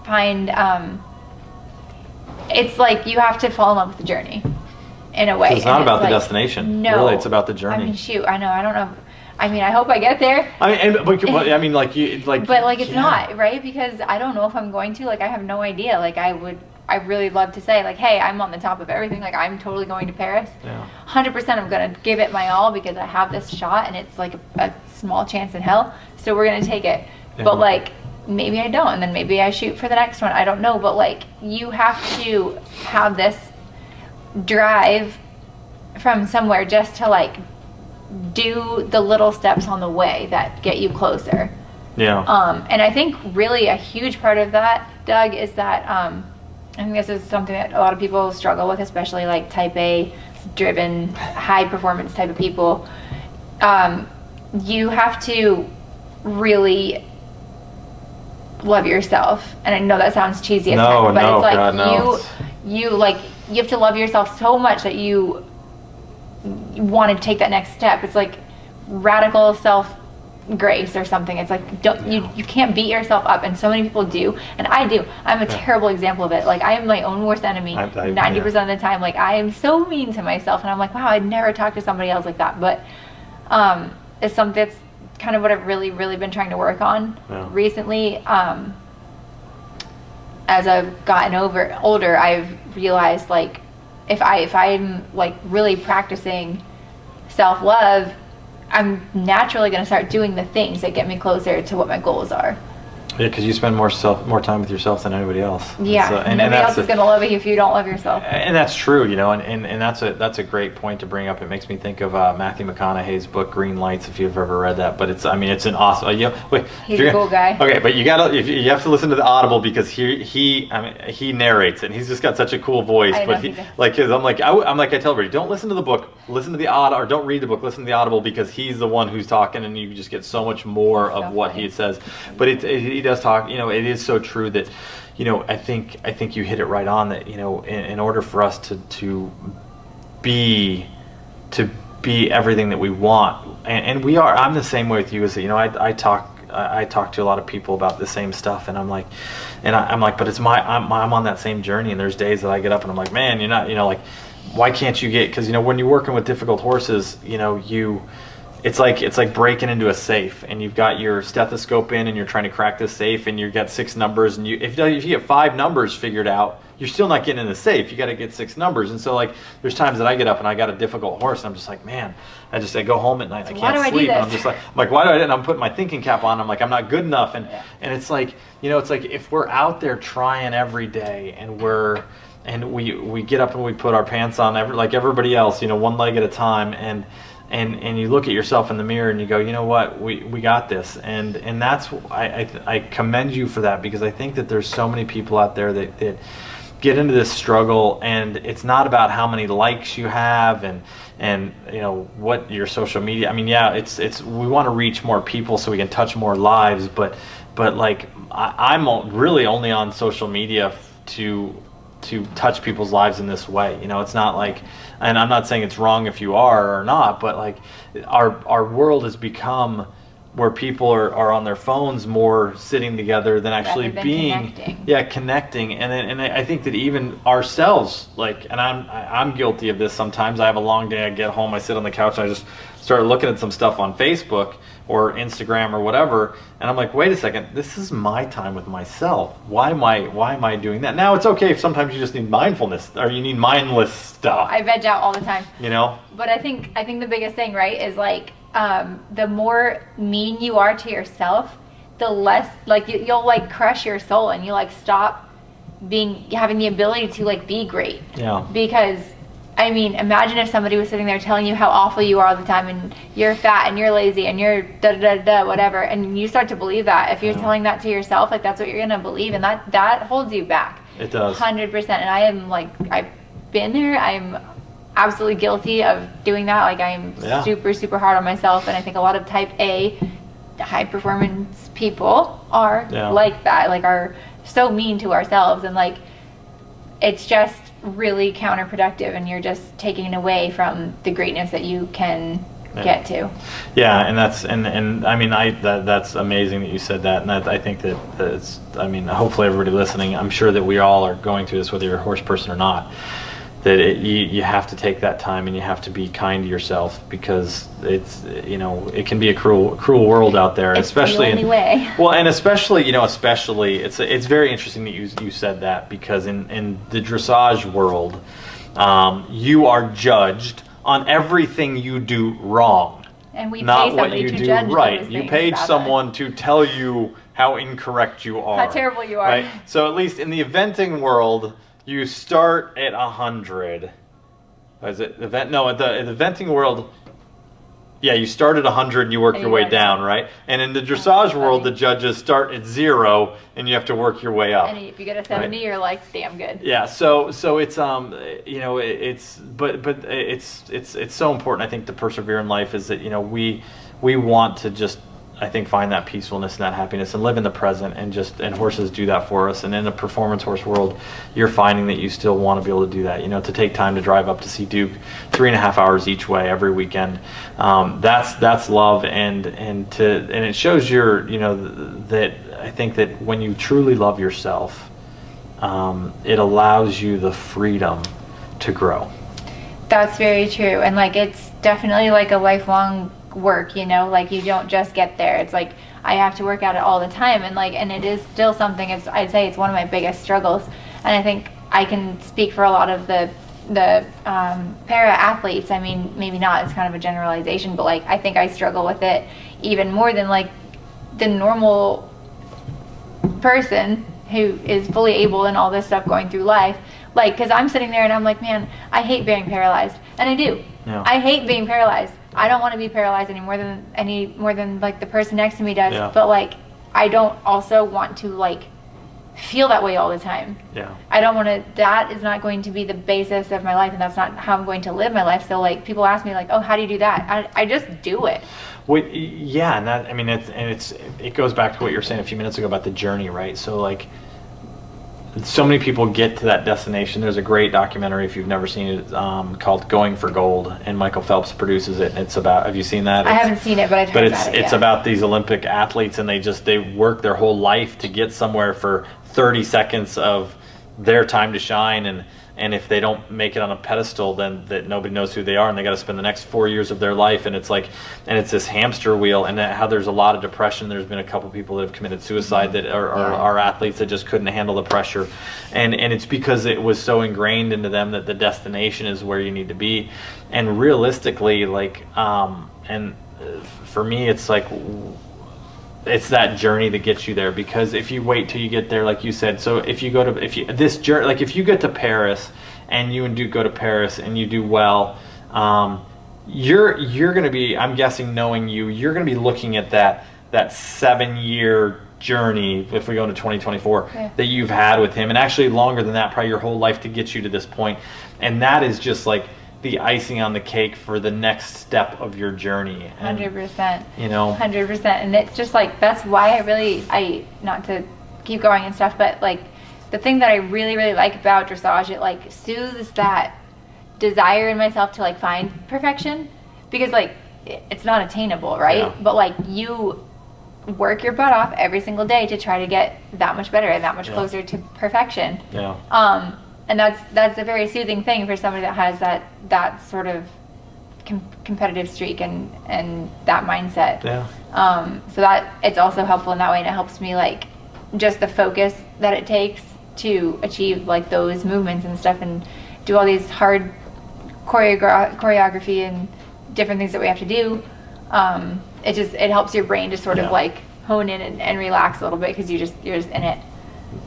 find, it's like you have to fall in love with the journey in a way. It's not about the destination. No, really, it's about the journey. I mean, shoot, I know, I don't know. I mean, I hope I get there. I mean, but I mean, like, but like, it's not, right? Because I don't know if I'm going to. Like, I have no idea. Like, I really love to say, like, hey, I'm on the top of everything. Like, I'm totally going to Paris. Yeah. 100% I'm going to give it my all, because I have this shot, and it's like a small chance in hell. So we're going to take it. Yeah. But, like, maybe I don't, and then maybe I shoot for the next one. I don't know. But, like, you have to have this drive from somewhere just to, like, do the little steps on the way that get you closer. Yeah. And I think really a huge part of that, Doug, is that I think this is something that a lot of people struggle with, especially like type A driven, high performance type of people. You have to really love yourself. And I know that sounds cheesy as heck, but it's like, God, no. you have to love yourself so much that you want to take that next step. It's like radical self grace or something. It's like, you can't beat yourself up, and so many people do, and I do. I'm a terrible example of it. Like, I am my own worst enemy 90% of the time. Like, I am so mean to myself, and I'm like, wow, I'd never talk to somebody else like that. But it's something that's kind of what I've really been trying to work on recently. As I've gotten older, I've realized, like, if I'm like really practicing self-love, I'm naturally going to start doing the things that get me closer to what my goals are. Yeah, because you spend more time with yourself than anybody else. Yeah, and nobody else is going to love you if you don't love yourself. And that's true, and that's a great point to bring up. It makes me think of Matthew McConaughey's book Green Lights, if you've ever read that. But it's an awesome. He's a cool guy. Okay, but you have to listen to the Audible because he narrates it. And he's just got such a cool voice. I tell everybody, don't listen to the book, listen to the Audible, or don't read the book, listen to the Audible, because he's the one who's talking, and you just get so much more of what he says. But he does talk. It is so true that, I think you hit it right on that. In order for us to be everything that we want, and we are. I'm the same way with you. Is that I talk to a lot of people about the same stuff, and I'm like, but it's I'm on that same journey, and there's days that I get up and I'm like, man, you're not, why can't you get? Because when you're working with difficult horses, it's like breaking into a safe, and you've got your stethoscope in, and you're trying to crack this safe, and you've got 6 numbers, and if you get 5 numbers figured out, you're still not getting in the safe. You got to get 6 numbers, and so there's times that I get up and I got a difficult horse, and I'm just like, man, I go home at night, I can't sleep, and I'm just like, why do I? And I'm putting my thinking cap on. I'm like, I'm not good enough, and it's like, it's like if we're out there trying every day, and we get up and we put our pants on like everybody else, one leg at a time, and you look at yourself in the mirror and you go, you know what, we got this, and that's I commend you for that, because I think that there's so many people out there that get into this struggle, and it's not about how many likes you have and what your social media. I mean, yeah, it's we want to reach more people so we can touch more lives, but like I'm really only on social media to touch people's lives in this way. It's not like, and I'm not saying it's wrong if you are or not, but like our world has become where people are on their phones more, sitting together than actually being connecting. And I think that even ourselves, and I'm guilty of this sometimes. I have a long day, I get home, I sit on the couch, and I just start looking at some stuff on Facebook or Instagram or whatever, and I'm like, wait a second, this is my time with myself. Why am I doing that? Now, it's okay if sometimes you just need mindfulness, or you need mindless stuff. I veg out all the time. But I think the biggest thing, right, is the more mean you are to yourself, the less you'll crush your soul, and you stop having the ability to be great. Yeah. Because I mean, imagine if somebody was sitting there telling you how awful you are all the time, and you're fat, and you're lazy, and you're da-da-da-da, whatever, and you start to believe that. If you're telling that to yourself, that's what you're going to believe, and that holds you back. It does. 100%. And I am, I've been there. I'm absolutely guilty of doing that. I'm super, super hard on myself, and I think a lot of type A, high-performance people are like that, are so mean to ourselves, and, it's just really counterproductive, and you're just taking away from the greatness that you can get to. Yeah, and that's amazing that you said that, and I think that's hopefully everybody listening, I'm sure that we all are going through this, whether you're a horse person or not, that you have to take that time, and you have to be kind to yourself, because it's it can be a cruel world out there, it's especially the only way. Well, and especially it's very interesting that you said that, because in the dressage world, you are judged on everything you do wrong, and we not pay what you do right. You paid someone to tell you how incorrect you are, how terrible you are. Right? So at least in the eventing world, you start at 100. Is it event? No, in the eventing world, you start at 100 and you work your way down, right? And in the dressage world, the judges start at 0 and you have to work your way up. And if you get a 70, you're damn good. Yeah. So it's it's so important, I think, to persevere in life, is that we want to just, I think, find that peacefulness and that happiness and live in the present, and horses do that for us. And in the performance horse world, you're finding that you still want to be able to do that, to take time to drive up to see Duke 3.5 hours each way every weekend. That's love, and it shows that I think that when you truly love yourself, it allows you the freedom to grow. That's very true. And it's definitely a lifelong work, you don't just get there. It's I have to work at it all the time, and it is still something. I'd say it's one of my biggest struggles, and I think I can speak for a lot of the para athletes. I mean, maybe not, it's kind of a generalization, but I think I struggle with it even more than the normal person who is fully able and all this stuff going through life, like, because I'm sitting there and I'm like, man, I hate being paralyzed, and I do. Yeah. I hate being paralyzed. I don't want to be paralyzed any more than like the person next to me does. Yeah. But like, I don't also want to like feel that way all the time. Yeah. I don't want to. That is not going to be the basis of my life, and that's not how I'm going to live my life. So like, people ask me like, oh, how do you do that? I just do it. Well, yeah, and that, I mean, it goes back to what you were saying a few minutes ago about the journey, right? So like, so many people get to that destination. There's a great documentary, if you've never seen it, called Going for Gold, and Michael Phelps produces it, and it's about, have you seen that? I haven't seen it, but I've heard about it. It's about these Olympic athletes, and they work their whole life to get somewhere for 30 seconds of their time to shine, and if they don't make it on a pedestal, then that nobody knows who they are, and they got to spend the next 4 years of their life, and it's like, and it's this hamster wheel, and how there's a lot of depression. There's been a couple people that have committed suicide that are athletes that just couldn't handle the pressure, and it's because it was so ingrained into them that the destination is where you need to be. And realistically, like, and for me, it's like, it's that journey that gets you there, because if you wait till you get there, like you said, so if you go to, if you get to Paris and you do go to Paris and you do well, you're going to be, I'm guessing, knowing you're going to be looking at that 7-year journey, if we go into 2024, that you've had with him, and actually longer than that, probably your whole life, to get you to this point. And that is just like the icing on the cake for the next step of your journey. 100%. You know, 100%. And it's just like, that's why I not to keep going and stuff, but like the thing that I really, really like about dressage, it like soothes that desire in myself to like find perfection, because like it's not attainable, right? Yeah. But like, you work your butt off every single day to try to get that much better and that much closer to perfection. Yeah. And that's a very soothing thing for somebody that has that sort of competitive streak and that mindset. Yeah. So that it's also helpful in that way, and it helps me like just the focus that it takes to achieve like those movements and stuff, and do all these hard choreography and different things that we have to do. It helps your brain to sort of like hone in and relax a little bit, because you're just in it.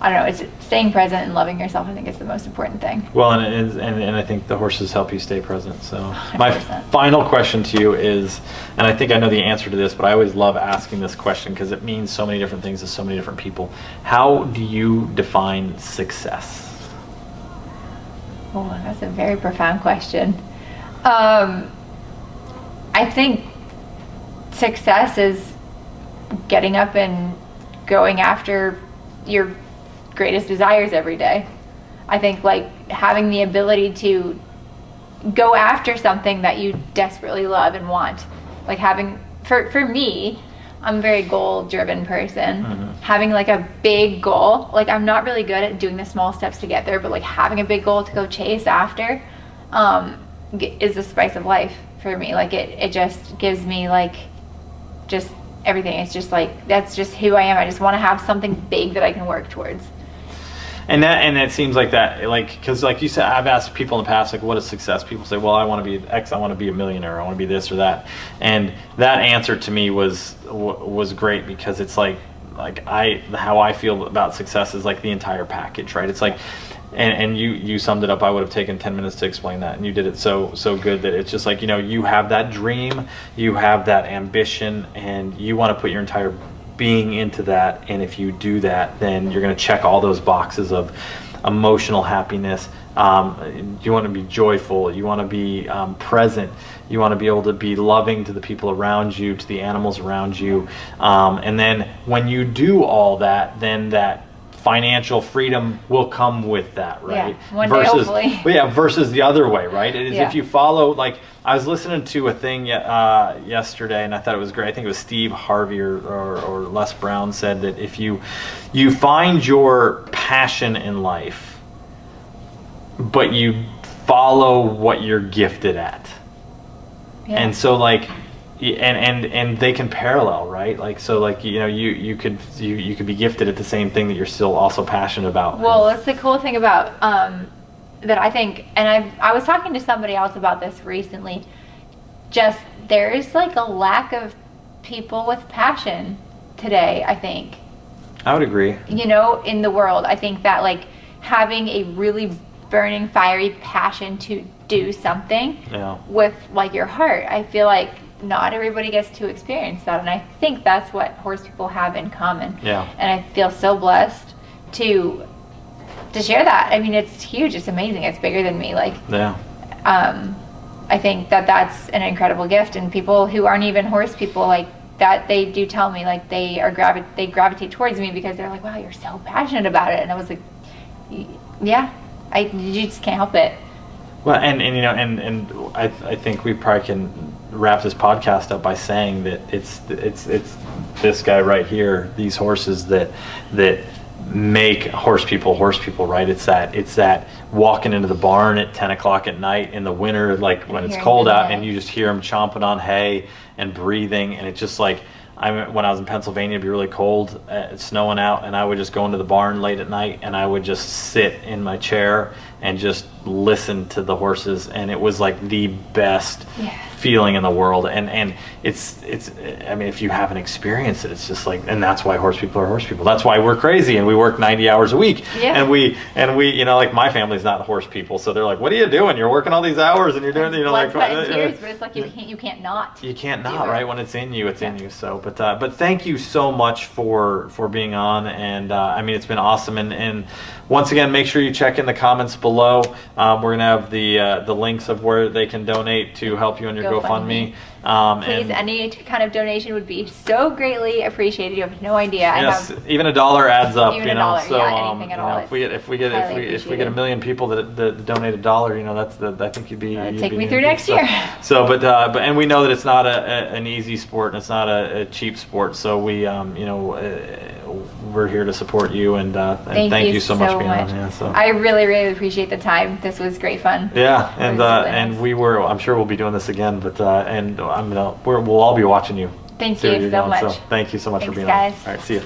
I don't know, it's staying present and loving yourself, I think, is the most important thing. Well, and I think the horses help you stay present. So 100%. My final question to you is, and I think I know the answer to this, but I always love asking this question because it means so many different things to so many different people. How do you define success? Oh, that's a very profound question. I think success is getting up and going after your greatest desires every day. I think like having the ability to go after something that you desperately love and want. Like having, for me, I'm a very goal-driven person. Having like a big goal, like I'm not really good at doing the small steps to get there, but like having a big goal to go chase after is the spice of life for me. Like it just gives me like just everything. It's just like, that's just who I am. I just want to have something big that I can work towards. And it seems like that, like, because like you said, I've asked people in the past, like, what is success? People say, well, I want to be X, I want to be a millionaire, I want to be this or that. And that answer to me was great, because it's like how I feel about success is like the entire package, right? It's like, and you summed it up. I would have taken 10 minutes to explain that, and you did it so good that it's just like, you know, you have that dream, you have that ambition, and you want to put your entire being into that. And if you do that, then you're going to check all those boxes of emotional happiness. You want to be joyful, you want to be present, you want to be able to be loving to the people around you, to the animals around you, and then when you do all that, then that financial freedom will come with that, right? Yeah, one day, hopefully. But yeah, versus the other way, right? It is if you follow, like, I was listening to a thing yesterday, and I thought it was great. I think it was Steve Harvey or Les Brown said that if you find your passion in life, but you follow what you're gifted at, and so like, and they can parallel, right? Like, so like, you know, you could be gifted at the same thing that you're still also passionate about. Well, that's the cool thing about that, I think, and I was talking to somebody else about this recently. Just there's like a lack of people with passion today, I think, I would agree. You know, in the world, I think that like having a really burning, fiery passion to do something with like your heart, I feel like not everybody gets to experience that, and I think that's what horse people have in common. Yeah. And I feel so blessed to share that. I mean, it's huge. It's amazing. It's bigger than me. Like, yeah. I think that that's an incredible gift, and people who aren't even horse people, like that, they do tell me like they gravitate towards me because they're like, wow, you're so passionate about it. And I was like, yeah, you just can't help it. Well, and you know, and I think we probably can wrap this podcast up by saying that it's this guy right here, these horses that make horse people, right? It's that walking into the barn at 10 o'clock at night in the winter, like when it's cold out, and you just hear them chomping on hay and breathing, and it's just like, when I was in Pennsylvania, it'd be really cold, it's snowing out, and I would just go into the barn late at night, and I would just sit in my chair and just listen to the horses, and it was like the best feeling in the world. And it's I mean, if you haven't experienced it, it's just like, and that's why horse people are horse people. That's why we're crazy and we work 90 hours a week. And we you know, like my family's not horse people, so they're like, what are you doing? You're working all these hours and you're doing, you know, like tears, but it's like you can't not. You can't not, right? When it's in you, it's in you. So but thank you so much for being on, and I mean, it's been awesome. And once again, make sure you check in the comments below. We're gonna have the links of where they can donate to help you on your GoFundMe. Please, any kind of donation would be so greatly appreciated. You have no idea. Yes, even $1 adds up. Even you know, $1, so anything at all. if we get $1 million people that donate $1, you know, I think you'd be take me through next year. So, but and we know that it's not an easy sport, and it's not a cheap sport. So we, you know, we're here to support you, and thank you so much for being on. Yeah, so I really appreciate the time. This was great fun. Yeah, and I'm sure we'll be doing this again, but we'll all be watching you. Thank you so much. So thank you so much for being guys. on. All right, see you.